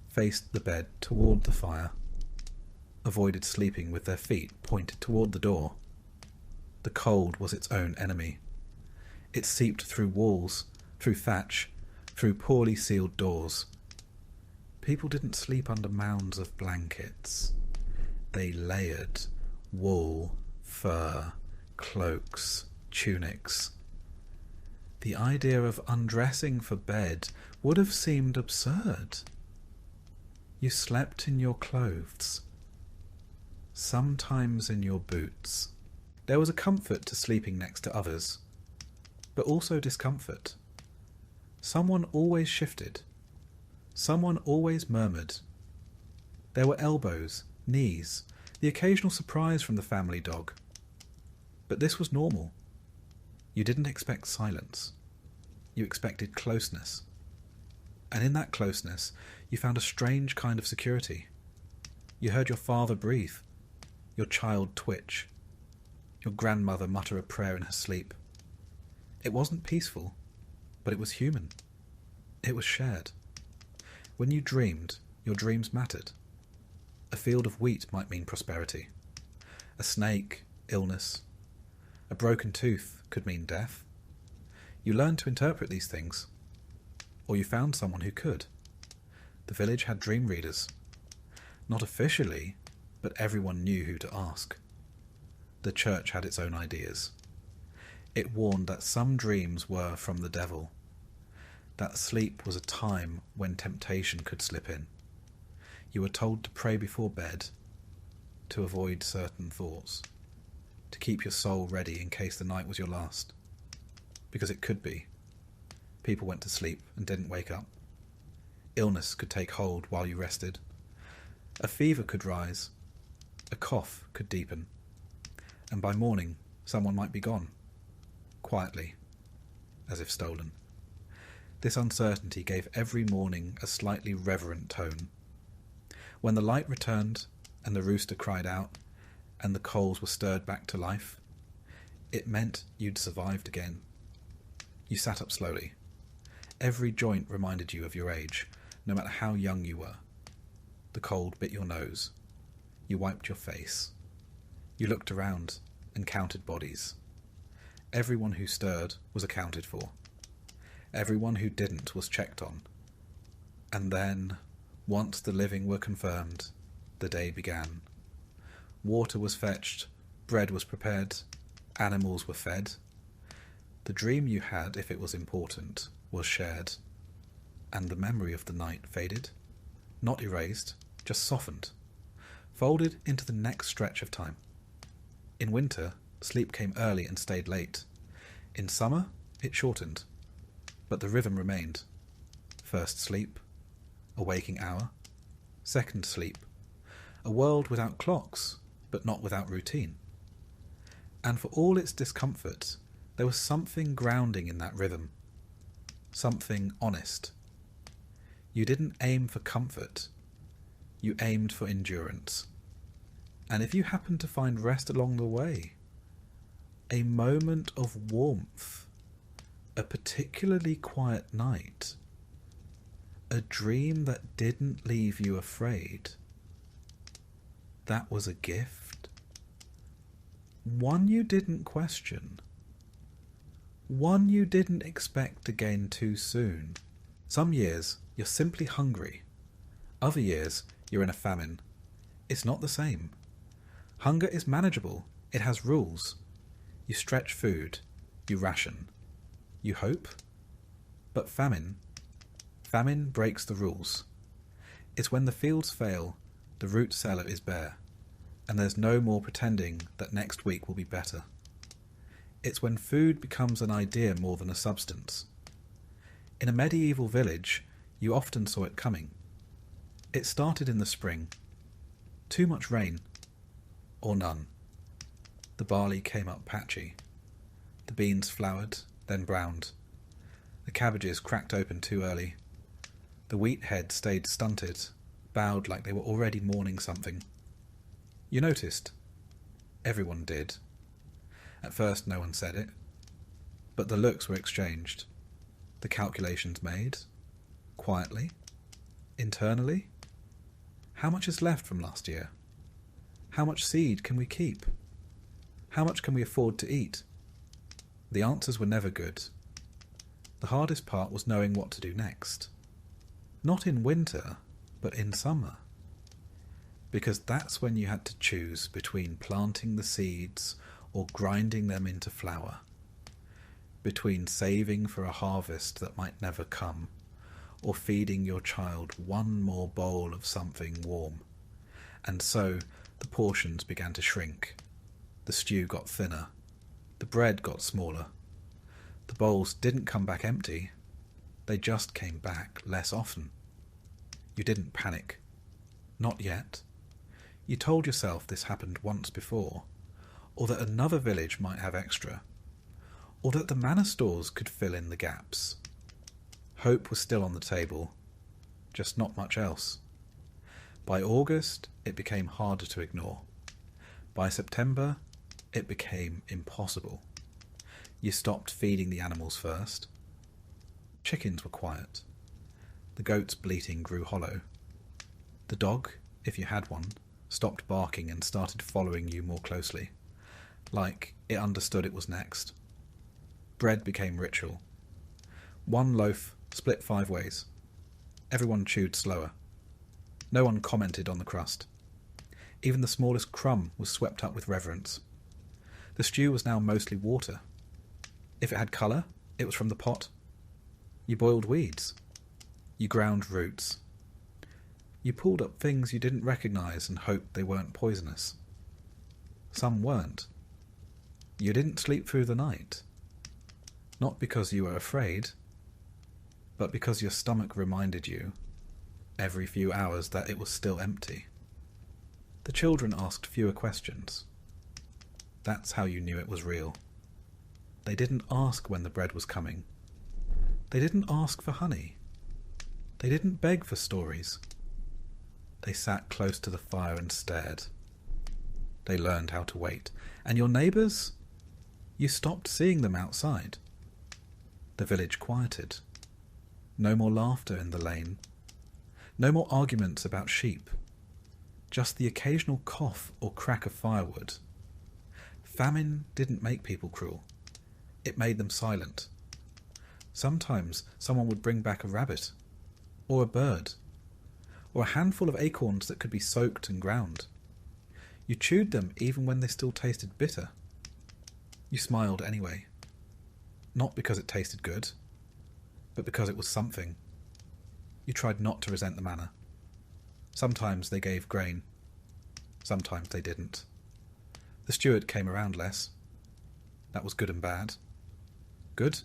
faced the bed toward the fire, avoided sleeping with their feet pointed toward the door. The cold was its own enemy. It seeped through walls, through thatch, through poorly sealed doors. People didn't sleep under mounds of blankets. They layered wool, fur, cloaks, tunics. The idea of undressing for bed would have seemed absurd. You slept in your clothes, sometimes in your boots. There was a comfort to sleeping next to others, but also discomfort. Someone always shifted. Someone always murmured. There were elbows, knees, the occasional surprise from the family dog. But this was normal. You didn't expect silence. You expected closeness. And in that closeness, you found a strange kind of security. You heard your father breathe, your child twitch, your grandmother mutter a prayer in her sleep. It wasn't peaceful, but it was human. It was shared. When you dreamed, your dreams mattered. A field of wheat might mean prosperity. A snake, illness. A broken tooth could mean death. You learned to interpret these things. Or you found someone who could. The village had dream readers. Not officially, but everyone knew who to ask. The church had its own ideas. It warned that some dreams were from the devil, that sleep was a time when temptation could slip in. You were told to pray before bed, to avoid certain thoughts, to keep your soul ready in case the night was your last. Because it could be. People went to sleep and didn't wake up. Illness could take hold while you rested. A fever could rise. A cough could deepen. And by morning, someone might be gone. Quietly, as if stolen. This uncertainty gave every morning a slightly reverent tone. When the light returned, and the rooster cried out, and the coals were stirred back to life, it meant you'd survived again. You sat up slowly. Every joint reminded you of your age, no matter how young you were. The cold bit your nose. You wiped your face. You looked around and counted bodies. Everyone who stirred was accounted for. Everyone who didn't was checked on. And then, once the living were confirmed, the day began. Water was fetched, bread was prepared, animals were fed. The dream you had, if it was important, was shared, and the memory of the night faded, not erased, just softened, folded into the next stretch of time. In winter, sleep came early and stayed late. In summer, it shortened, but the rhythm remained. First sleep, a waking hour. Second sleep, a world without clocks, but not without routine. And for all its discomfort, there was something grounding in that rhythm. Something honest. You didn't aim for comfort. You aimed for endurance. And if you happened to find rest along the way, a moment of warmth, a particularly quiet night, a dream that didn't leave you afraid, that was a gift. One you didn't question. One you didn't expect to gain too soon. Some years, you're simply hungry. Other years, you're in a famine. It's not the same. Hunger is manageable. It has rules. You stretch food. You ration. You hope. But famine breaks the rules. It's when the fields fail, the root cellar is bare, and there's no more pretending that next week will be better. It's when food becomes an idea more than a substance. In a medieval village, you often saw it coming. It started in the spring. Too much rain, or none. The barley came up patchy. The beans flowered, then browned. The cabbages cracked open too early. The wheat heads stayed stunted, bowed like they were already mourning something. You noticed. Everyone did. At first no one said it. But the looks were exchanged. The calculations made. Quietly. Internally. How much is left from last year? How much seed can we keep? How much can we afford to eat? The answers were never good. The hardest part was knowing what to do next. Not in winter, but in summer. Because that's when you had to choose between planting the seeds or grinding them into flour. Between saving for a harvest that might never come, or feeding your child one more bowl of something warm. And so the portions began to shrink. The stew got thinner. The bread got smaller. The bowls didn't come back empty. They just came back less often. You didn't panic. Not yet. You told yourself this happened once before, or that another village might have extra, or that the manor stores could fill in the gaps. Hope was still on the table, just not much else. By August, it became harder to ignore. By September, it became impossible. You stopped feeding the animals first. Chickens were quiet. The goat's bleating grew hollow. The dog, if you had one, stopped barking and started following you more closely, like it understood it was next. Bread became ritual. One loaf split 5 ways. Everyone chewed slower. No one commented on the crust. Even the smallest crumb was swept up with reverence. The stew was now mostly water. If it had colour, it was from the pot. You boiled weeds. You ground roots. You pulled up things you didn't recognise and hoped they weren't poisonous. Some weren't. You didn't sleep through the night. Not because you were afraid, but because your stomach reminded you, every few hours, that it was still empty. The children asked fewer questions. That's how you knew it was real. They didn't ask when the bread was coming. They didn't ask for honey. They didn't beg for stories. They sat close to the fire and stared. They learned how to wait. And your neighbours? You stopped seeing them outside. The village quieted. No more laughter in the lane. No more arguments about sheep. Just the occasional cough or crack of firewood. Famine didn't make people cruel. It made them silent. Sometimes someone would bring back a rabbit, or a bird, or a handful of acorns that could be soaked and ground. You chewed them even when they still tasted bitter. You smiled anyway. Not because it tasted good, but because it was something. You tried not to resent the manner. Sometimes they gave grain. Sometimes they didn't. The steward came around less. That was good and bad. Good,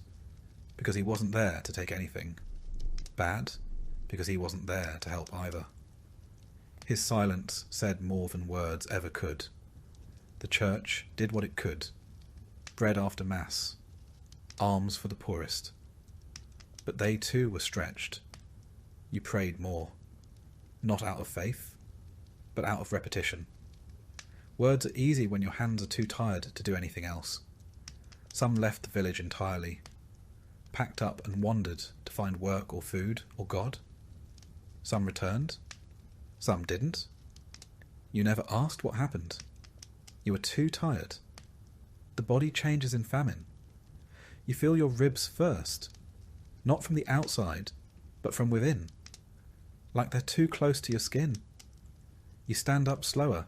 because he wasn't there to take anything. Bad, because he wasn't there to help either. His silence said more than words ever could. The church did what it could. Bread after mass. Alms for the poorest. But they too were stretched. You prayed more. Not out of faith, but out of repetition. Words are easy when your hands are too tired to do anything else. Some left the village entirely, packed up and wandered to find work or food or God. Some returned. Some didn't. You never asked what happened. You were too tired. The body changes in famine. You feel your ribs first, not from the outside, but from within, like they're too close to your skin. You stand up slower.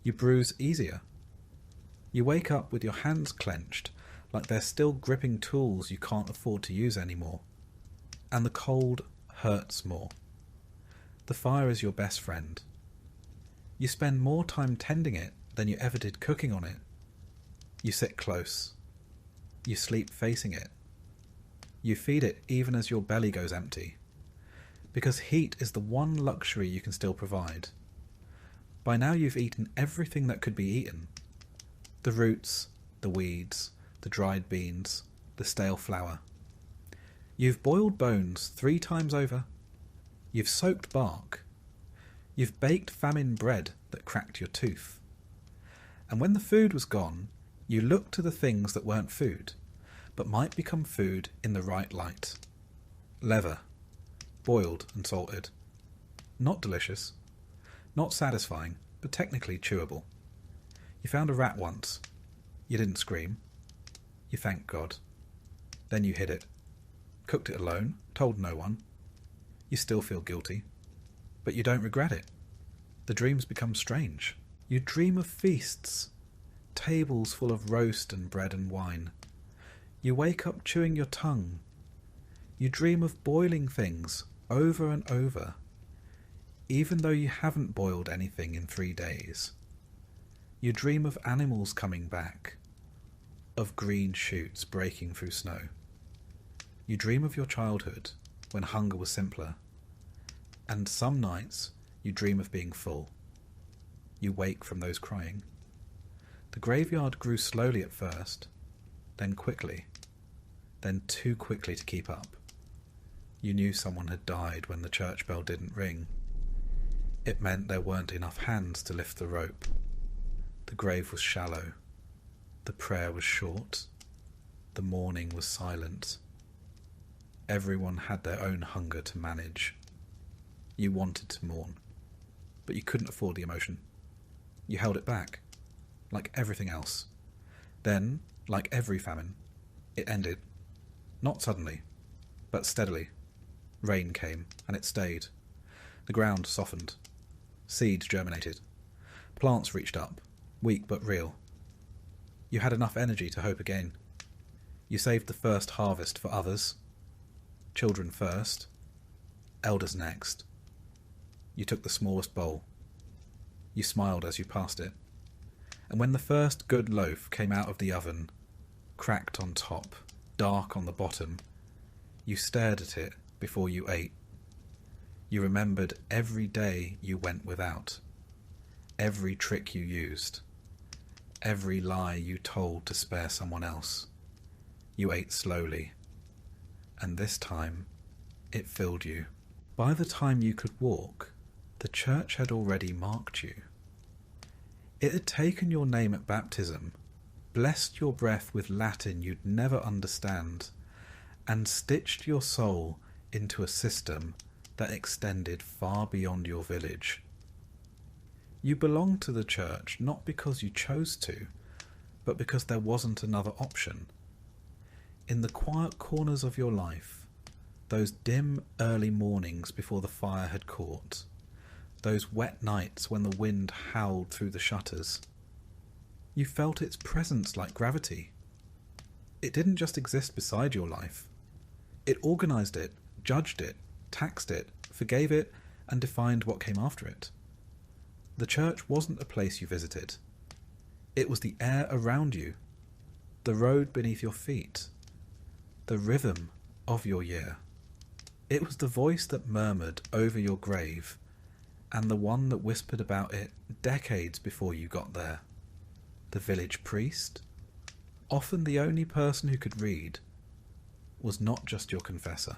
You bruise easier. You wake up with your hands clenched, like they're still gripping tools you can't afford to use anymore. And the cold hurts more. The fire is your best friend. You spend more time tending it than you ever did cooking on it. You sit close. You sleep facing it. You feed it even as your belly goes empty. Because heat is the one luxury you can still provide. By now you've eaten everything that could be eaten. The roots, the weeds, the dried beans, the stale flour. You've boiled bones 3 times over. You've soaked bark. You've baked famine bread that cracked your tooth. And when the food was gone, you looked to the things that weren't food, but might become food in the right light. Leather, boiled and salted. Not delicious. Not satisfying, but technically chewable. You found a rat once. You didn't scream. You thanked God. Then you hid it. Cooked it alone, told no one. You still feel guilty. But you don't regret it. The dreams become strange. You dream of feasts. Tables full of roast and bread and wine. You wake up chewing your tongue. You dream of boiling things over and over, even though you haven't boiled anything in 3 days. You dream of animals coming back, of green shoots breaking through snow. You dream of your childhood, when hunger was simpler, and some nights you dream of being full. You wake from those crying. The graveyard grew slowly at first, then quickly, then too quickly to keep up. You knew someone had died when the church bell didn't ring. It meant there weren't enough hands to lift the rope. The grave was shallow. The prayer was short. The mourning was silent. Everyone had their own hunger to manage. You wanted to mourn, but you couldn't afford the emotion. You held it back, like everything else. Then, like every famine, it ended. Not suddenly, but steadily. Rain came, and it stayed. The ground softened. Seeds germinated. Plants reached up, weak but real. You had enough energy to hope again. You saved the first harvest for others. Children first. Elders next. You took the smallest bowl. You smiled as you passed it. And when the first good loaf came out of the oven, cracked on top, dark on the bottom, you stared at it before you ate. You remembered every day you went without, every trick you used, every lie you told to spare someone else. You ate slowly, and this time it filled you. By the time you could walk, the church had already marked you. It had taken your name at baptism, blessed your breath with Latin you'd never understand, and stitched your soul into a system that extended far beyond your village. You belonged to the church not because you chose to, but because there wasn't another option. In the quiet corners of your life, those dim early mornings before the fire had caught, those wet nights when the wind howled through the shutters, you felt its presence like gravity. It didn't just exist beside your life. It organised it, judged it, taxed it, forgave it, and defined what came after it. The church wasn't a place you visited. It was the air around you, the road beneath your feet, the rhythm of your year. It was the voice that murmured over your grave, and the one that whispered about it decades before you got there. The village priest, often the only person who could read, was not just your confessor.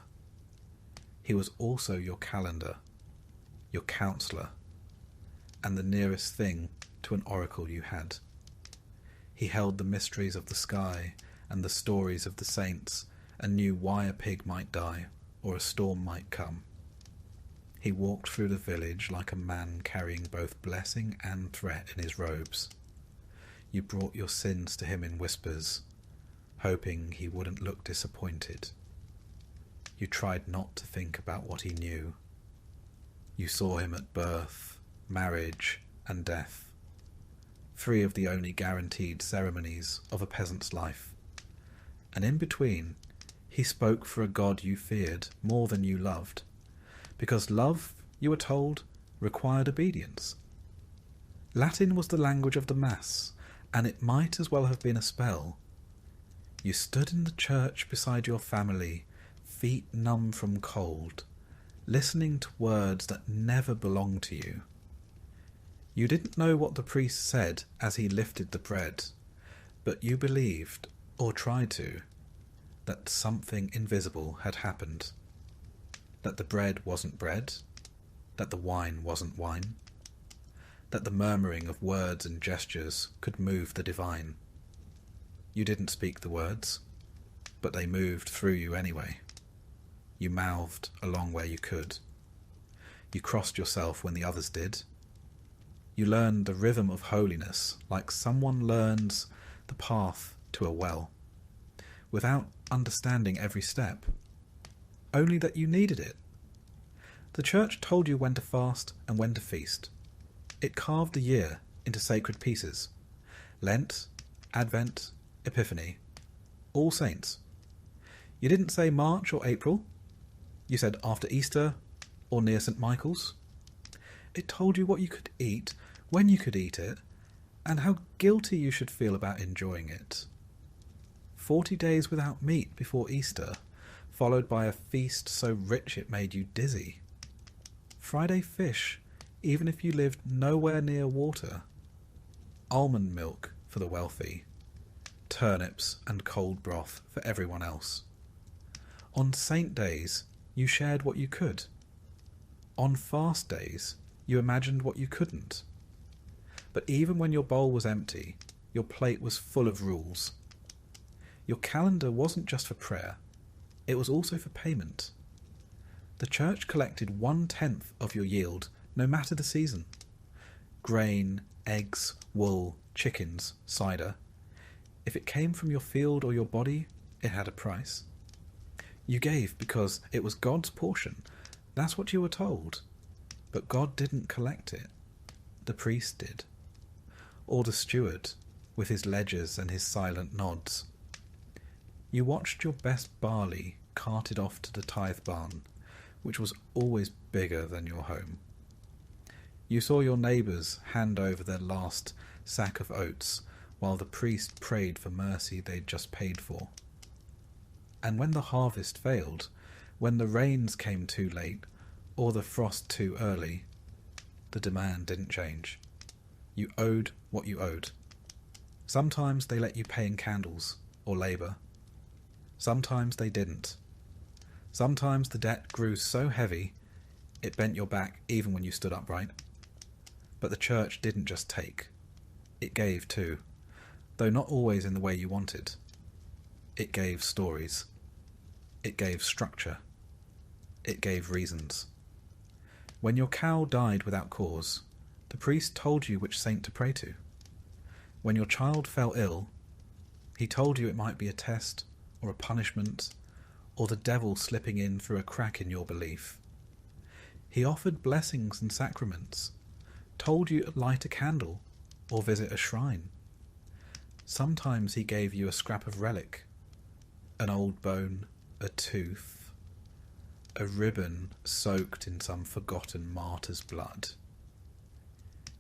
He was also your calendar, your counsellor, and the nearest thing to an oracle you had. He held the mysteries of the sky and the stories of the saints, and knew why a pig might die or a storm might come. He walked through the village like a man carrying both blessing and threat in his robes. You brought your sins to him in whispers, hoping he wouldn't look disappointed. You tried not to think about what he knew. You saw him at birth, marriage, and death, three of the only guaranteed ceremonies of a peasant's life. And in between, he spoke for a God you feared more than you loved, because love, you were told, required obedience. Latin was the language of the Mass, and it might as well have been a spell. You stood in the church beside your family, feet numb from cold, listening to words that never belonged to you. You didn't know what the priest said as he lifted the bread, but you believed, or tried to, that something invisible had happened. That the bread wasn't bread, that the wine wasn't wine, that the murmuring of words and gestures could move the divine. You didn't speak the words, but they moved through you anyway. You mouthed along where you could. You crossed yourself when the others did. You learned the rhythm of holiness like someone learns the path to a well, without understanding every step, only that you needed it. The church told you when to fast and when to feast. It carved the year into sacred pieces. Lent, Advent, Epiphany, All Saints. You didn't say March or April. You said after Easter or near St. Michael's. It told you what you could eat, when you could eat it, and how guilty you should feel about enjoying it. 40 days without meat before Easter, followed by a feast so rich it made you dizzy. Friday fish, even if you lived nowhere near water. Almond milk for the wealthy. Turnips and cold broth for everyone else. On saint days, you shared what you could. On fast days, you imagined what you couldn't. But even when your bowl was empty, your plate was full of rules. Your calendar wasn't just for prayer. It was also for payment. The church collected 1/10 of your yield, no matter the season. Grain, eggs, wool, chickens, cider. If it came from your field or your body, it had a price. You gave because it was God's portion. That's what you were told. But God didn't collect it. The priest did. Or the steward, with his ledgers and his silent nods. You watched your best barley carted off to the tithe barn, which was always bigger than your home. You saw your neighbours hand over their last sack of oats, while the priest prayed for mercy they'd just paid for. And when the harvest failed, when the rains came too late, or the frost too early, the demand didn't change. You owed what you owed. Sometimes they let you pay in candles or labour. Sometimes they didn't. Sometimes the debt grew so heavy it bent your back even when you stood upright. But the church didn't just take. It gave too, though not always in the way you wanted. It gave stories. It gave structure. It gave reasons. When your cow died without cause, the priest told you which saint to pray to. When your child fell ill, he told you it might be a test or a punishment or the devil slipping in through a crack in your belief. He offered blessings and sacraments, told you to light a candle or visit a shrine. Sometimes he gave you a scrap of relic, an old bone, a tooth, a ribbon soaked in some forgotten martyr's blood.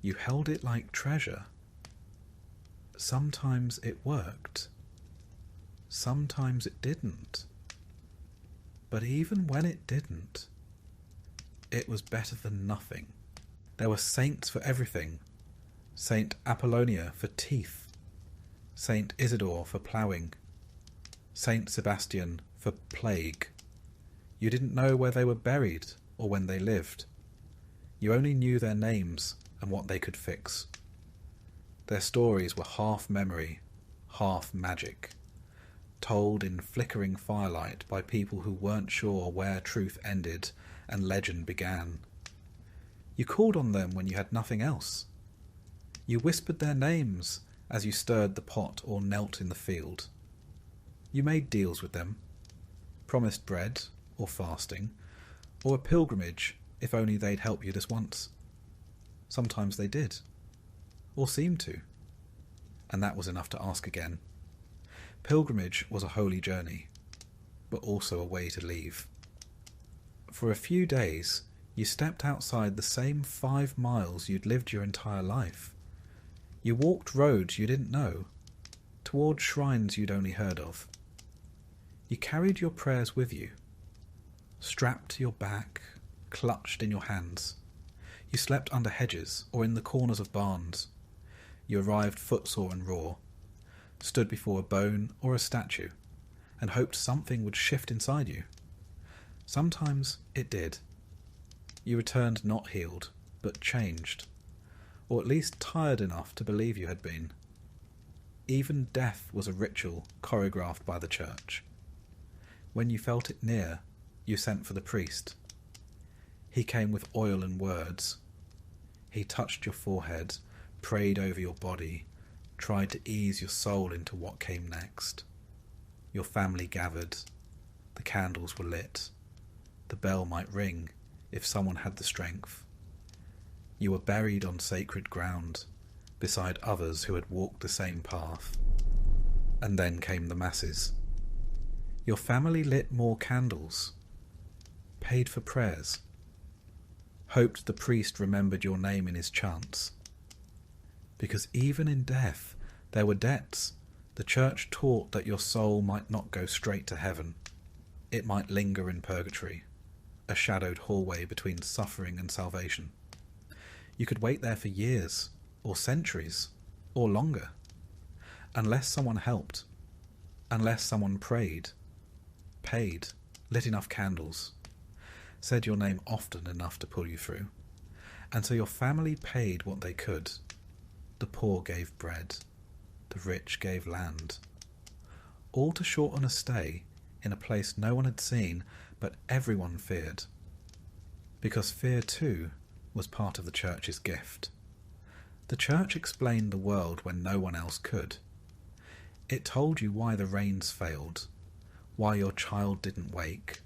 You held it like treasure. Sometimes it worked. Sometimes it didn't. But even when it didn't, it was better than nothing. There were saints for everything. Saint Apollonia for teeth, Saint Isidore for ploughing, Saint Sebastian for plague. You didn't know where they were buried or when they lived. You only knew their names and what they could fix. Their stories were half memory, half magic, told in flickering firelight by people who weren't sure where truth ended and legend began. You called on them when you had nothing else. You whispered their names as you stirred the pot or knelt in the field. You made deals with them, promised bread or fasting, or a pilgrimage if only they'd help you this once. Sometimes they did, or seemed to, and that was enough to ask again. Pilgrimage was a holy journey, but also a way to leave. For a few days, you stepped outside the same 5 miles you'd lived your entire life. You walked roads you didn't know, toward shrines you'd only heard of. You carried your prayers with you, strapped to your back, clutched in your hands. You slept under hedges or in the corners of barns. You arrived footsore and raw, stood before a bone or a statue, and hoped something would shift inside you. Sometimes it did. You returned not healed, but changed, or at least tired enough to believe you had been. Even death was a ritual choreographed by the church. When you felt it near, you sent for the priest. He came with oil and words. He touched your forehead, prayed over your body, tried to ease your soul into what came next. Your family gathered. The candles were lit. The bell might ring if someone had the strength. You were buried on sacred ground, beside others who had walked the same path. And then came the masses. Your family lit more candles, paid for prayers, hoped the priest remembered your name in his chants. Because even in death there were debts. The church taught that your soul might not go straight to heaven. It might linger in purgatory, a shadowed hallway between suffering and salvation. You could wait there for years, or centuries, or longer, unless someone helped, unless someone prayed, paid, lit enough candles, said your name often enough to pull you through. And so your family paid what they could. The poor gave bread, the rich gave land, all to shorten a stay in a place no one had seen, but everyone feared. Because fear too was part of the church's gift. The church explained the world when no one else could. It told you why the rains failed, why your child didn't wake,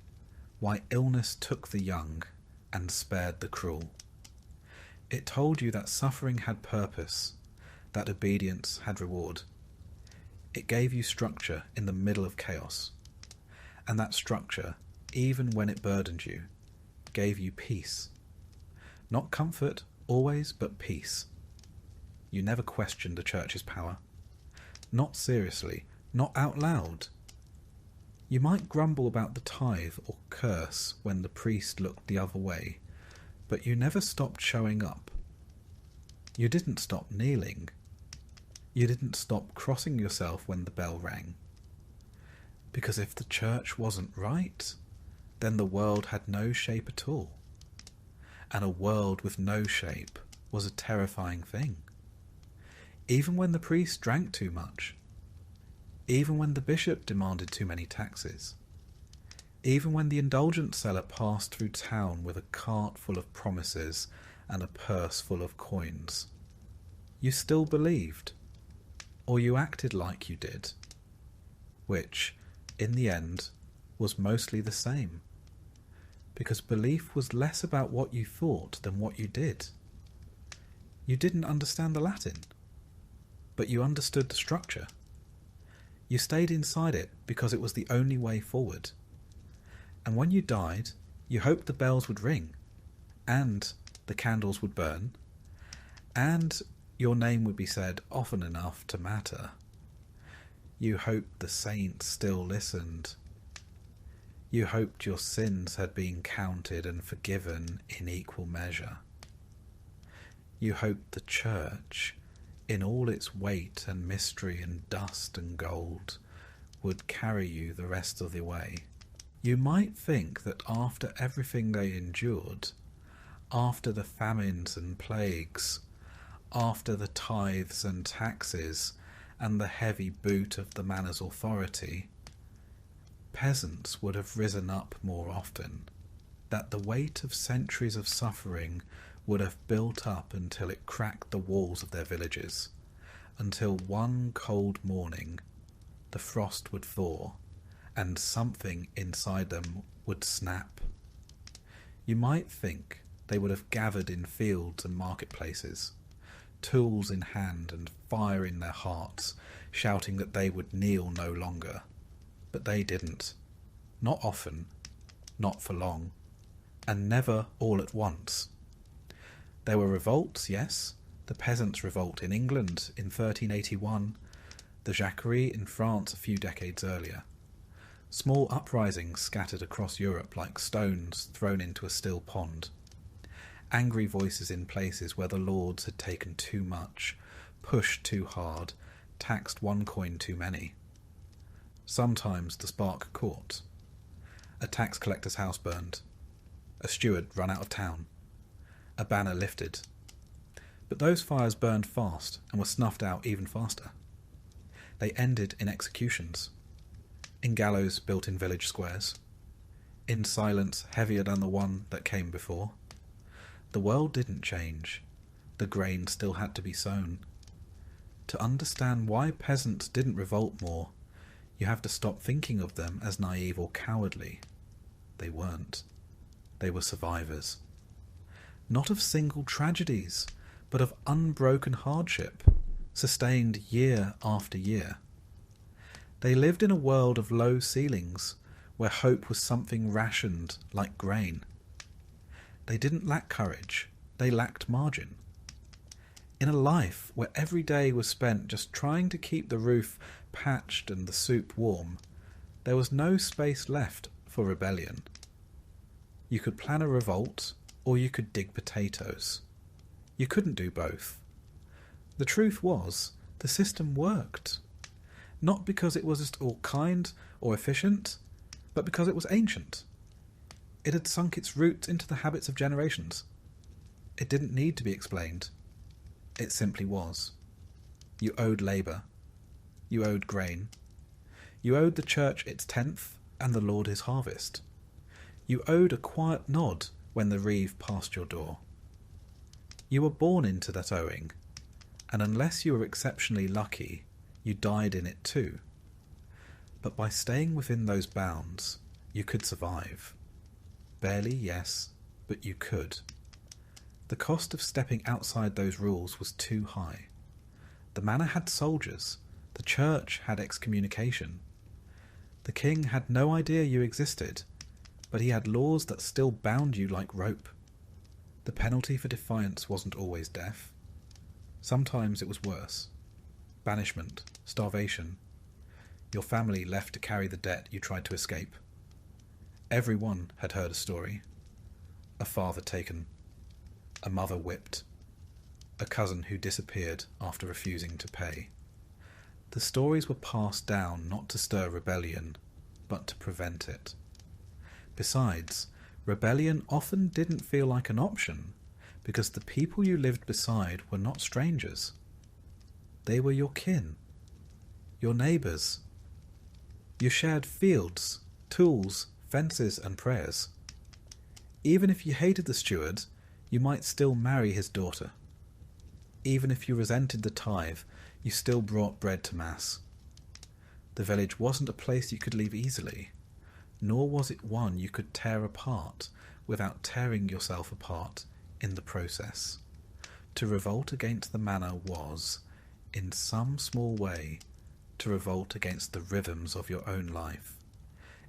why illness took the young and spared the cruel. It told you that suffering had purpose, that obedience had reward. It gave you structure in the middle of chaos, and that structure, even when it burdened you, gave you peace. Not comfort, always, but peace. You never questioned the church's power. Not seriously, not out loud. You might grumble about the tithe or curse when the priest looked the other way, but you never stopped showing up. You didn't stop kneeling. You didn't stop crossing yourself when the bell rang. Because if the church wasn't right, then the world had no shape at all. And a world with no shape was a terrifying thing. Even when the priest drank too much, even when the bishop demanded too many taxes, even when the indulgent seller passed through town with a cart full of promises and a purse full of coins, you still believed, or you acted like you did, which, in the end, was mostly the same, because belief was less about what you thought than what you did. You didn't understand the Latin, but you understood the structure. You stayed inside it because it was the only way forward. And when you died, you hoped the bells would ring, and the candles would burn, and your name would be said often enough to matter. You hoped the saints still listened. You hoped your sins had been counted and forgiven in equal measure. You hoped the church, in all its weight and mystery and dust and gold, would carry you the rest of the way. You might think that after everything they endured, after the famines and plagues, after the tithes and taxes and the heavy boot of the manor's authority, peasants would have risen up more often, that the weight of centuries of suffering would have built up until it cracked the walls of their villages, until one cold morning the frost would thaw and something inside them would snap. You might think they would have gathered in fields and marketplaces, tools in hand and fire in their hearts, shouting that they would kneel no longer. But they didn't. Not often, not for long, and never all at once. There were revolts, yes, the Peasants' Revolt in England in 1381, the Jacquerie in France a few decades earlier. Small uprisings scattered across Europe like stones thrown into a still pond. Angry voices in places where the lords had taken too much, pushed too hard, taxed one coin too many. Sometimes the spark caught. A tax collector's house burned. A steward run out of town. A banner lifted. But those fires burned fast and were snuffed out even faster. They ended in executions, in gallows built in village squares, in silence heavier than the one that came before. The world didn't change. The grain still had to be sown. To understand why peasants didn't revolt more, you have to stop thinking of them as naive or cowardly. They weren't. They were survivors. Not of single tragedies, but of unbroken hardship, sustained year after year. They lived in a world of low ceilings, where hope was something rationed like grain. They didn't lack courage, they lacked margin. In a life where every day was spent just trying to keep the roof patched and the soup warm, there was no space left for rebellion. You could plan a revolt, or you could dig potatoes. You couldn't do both. The truth was, the system worked. Not because it was just all kind or efficient, but because it was ancient. It had sunk its roots into the habits of generations. It didn't need to be explained. It simply was. You owed labour. You owed grain. You owed the church its tenth, and the Lord his harvest. You owed a quiet nod when the reeve passed your door. You were born into that owing, and unless you were exceptionally lucky, you died in it too. But by staying within those bounds, you could survive. Barely, yes, but you could. The cost of stepping outside those rules was too high. The manor had soldiers, the church had excommunication. The king had no idea you existed, but he had laws that still bound you like rope. The penalty for defiance wasn't always death. Sometimes it was worse. Banishment, starvation. Your family left to carry the debt you tried to escape. Everyone had heard a story. A father taken. A mother whipped. A cousin who disappeared after refusing to pay. The stories were passed down not to stir rebellion, but to prevent it. Besides, rebellion often didn't feel like an option, because the people you lived beside were not strangers. They were your kin, your neighbours. You shared fields, tools, fences and prayers. Even if you hated the steward, you might still marry his daughter. Even if you resented the tithe, you still brought bread to Mass. The village wasn't a place you could leave easily, nor was it one you could tear apart without tearing yourself apart in the process. To revolt against the manor was, in some small way, to revolt against the rhythms of your own life.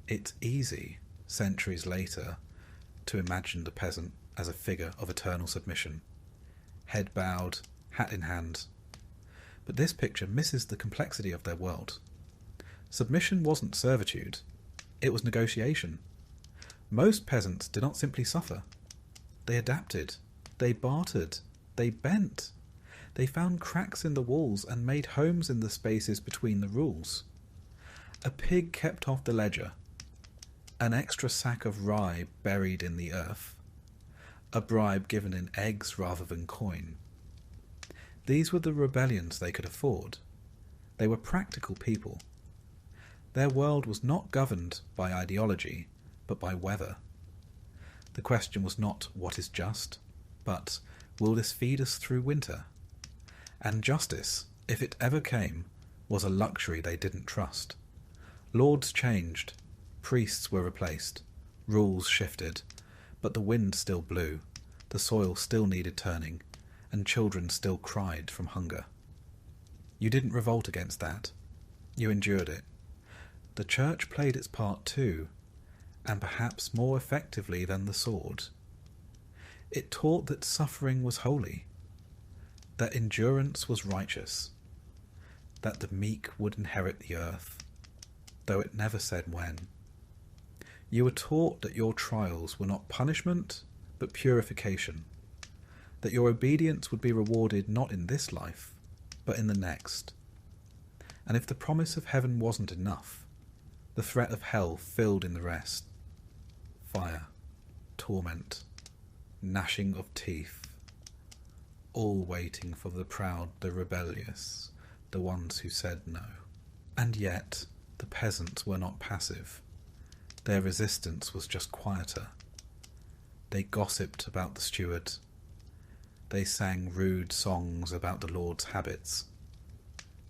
It's easy, centuries later, to imagine the peasant as a figure of eternal submission, head bowed, hat in hand. But this picture misses the complexity of their world. Submission wasn't servitude, it was negotiation. Most peasants did not simply suffer. They adapted, they bartered, they bent. They found cracks in the walls and made homes in the spaces between the rules. A pig kept off the ledger, an extra sack of rye buried in the earth, a bribe given in eggs rather than coin. These were the rebellions they could afford. They were practical people. Their world was not governed by ideology, but by weather. The question was not what is just, but will this feed us through winter? And justice, if it ever came, was a luxury they didn't trust. Lords changed, priests were replaced, rules shifted, but the wind still blew, the soil still needed turning, and children still cried from hunger. You didn't revolt against that. You endured it. The church played its part too, and perhaps more effectively than the sword. It taught that suffering was holy, that endurance was righteous, that the meek would inherit the earth, though it never said when. You were taught that your trials were not punishment, but purification, that your obedience would be rewarded not in this life, but in the next. And if the promise of heaven wasn't enough, the threat of hell filled in the rest. Fire, torment, gnashing of teeth, all waiting for the proud, the rebellious, the ones who said no. And yet, the peasants were not passive. Their resistance was just quieter. They gossiped about the steward. They sang rude songs about the Lord's habits.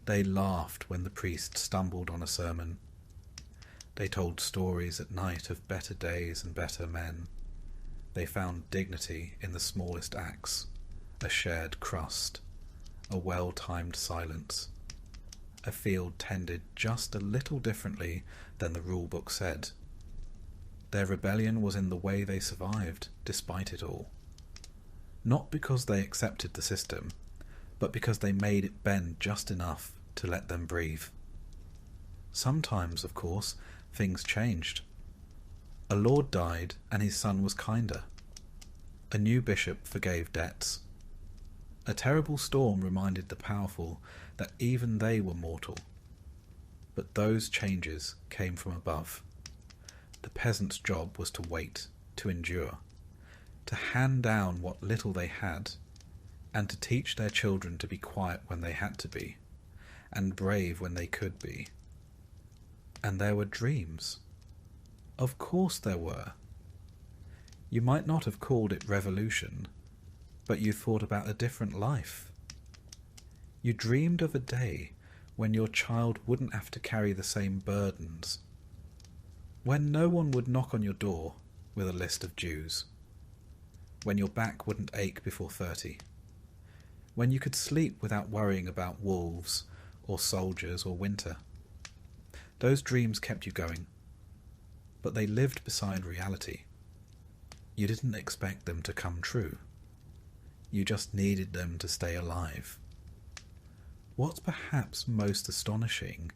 They laughed when the priest stumbled on a sermon. They told stories at night of better days and better men. They found dignity in the smallest acts, a shared crust, a well-timed silence, a field tended just a little differently than the rule book said. Their rebellion was in the way they survived, despite it all. Not because they accepted the system, but because they made it bend just enough to let them breathe. Sometimes, of course, things changed. A lord died and his son was kinder. A new bishop forgave debts. A terrible storm reminded the powerful that even they were mortal. But those changes came from above. The peasant's job was to wait, to endure, to hand down what little they had, and to teach their children to be quiet when they had to be, and brave when they could be. And there were dreams. Of course there were. You might not have called it revolution, but you thought about a different life. You dreamed of a day when your child wouldn't have to carry the same burdens, when no one would knock on your door with a list of dues, when your back wouldn't ache before 30, when you could sleep without worrying about wolves or soldiers or winter. Those dreams kept you going, but they lived beside reality. You didn't expect them to come true. You just needed them to stay alive. What's perhaps most astonishing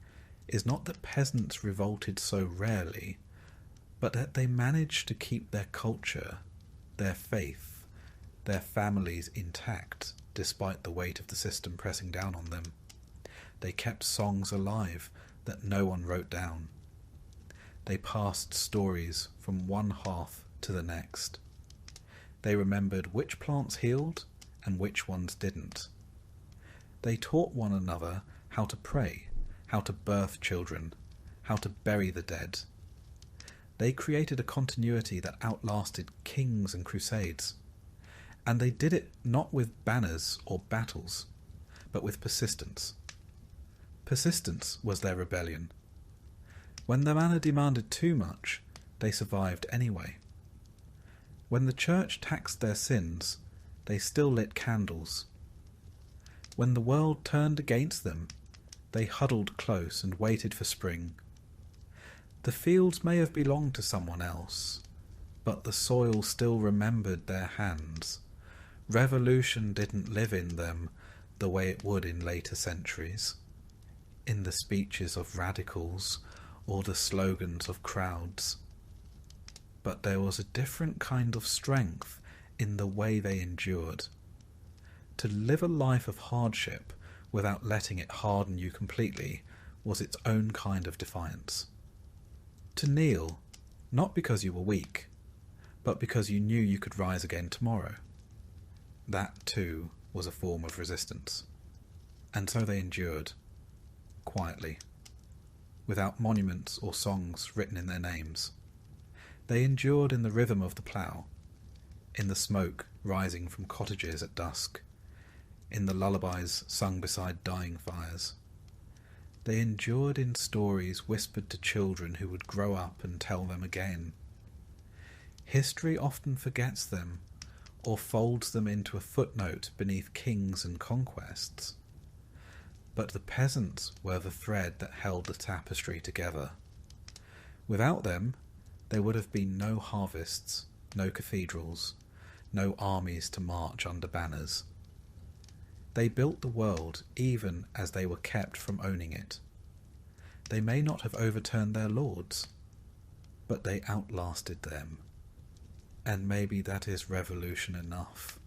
is not that peasants revolted so rarely, but that they managed to keep their culture, their faith, their families intact despite the weight of the system pressing down on them. They kept songs alive that no one wrote down. They passed stories from one hearth to the next. They remembered which plants healed and which ones didn't. They taught one another how to pray, how to birth children, how to bury the dead. They created a continuity that outlasted kings and crusades. And they did it not with banners or battles, but with persistence. Persistence was their rebellion. When the manna demanded too much, they survived anyway. When the church taxed their sins, they still lit candles. When the world turned against them, they huddled close and waited for spring. The fields may have belonged to someone else, but the soil still remembered their hands. Revolution didn't live in them the way it would in later centuries, in the speeches of radicals or the slogans of crowds. But there was a different kind of strength in the way they endured. To live a life of hardship without letting it harden you completely was its own kind of defiance. To kneel, not because you were weak, but because you knew you could rise again tomorrow. That, too, was a form of resistance. And so they endured, quietly, without monuments or songs written in their names. They endured in the rhythm of the plough, in the smoke rising from cottages at dusk, in the lullabies sung beside dying fires. They endured in stories whispered to children who would grow up and tell them again. History often forgets them, or folds them into a footnote beneath kings and conquests. But the peasants were the thread that held the tapestry together. Without them, there would have been no harvests, no cathedrals, no armies to march under banners. They built the world even as they were kept from owning it. They may not have overturned their lords, but they outlasted them. And maybe that is revolution enough.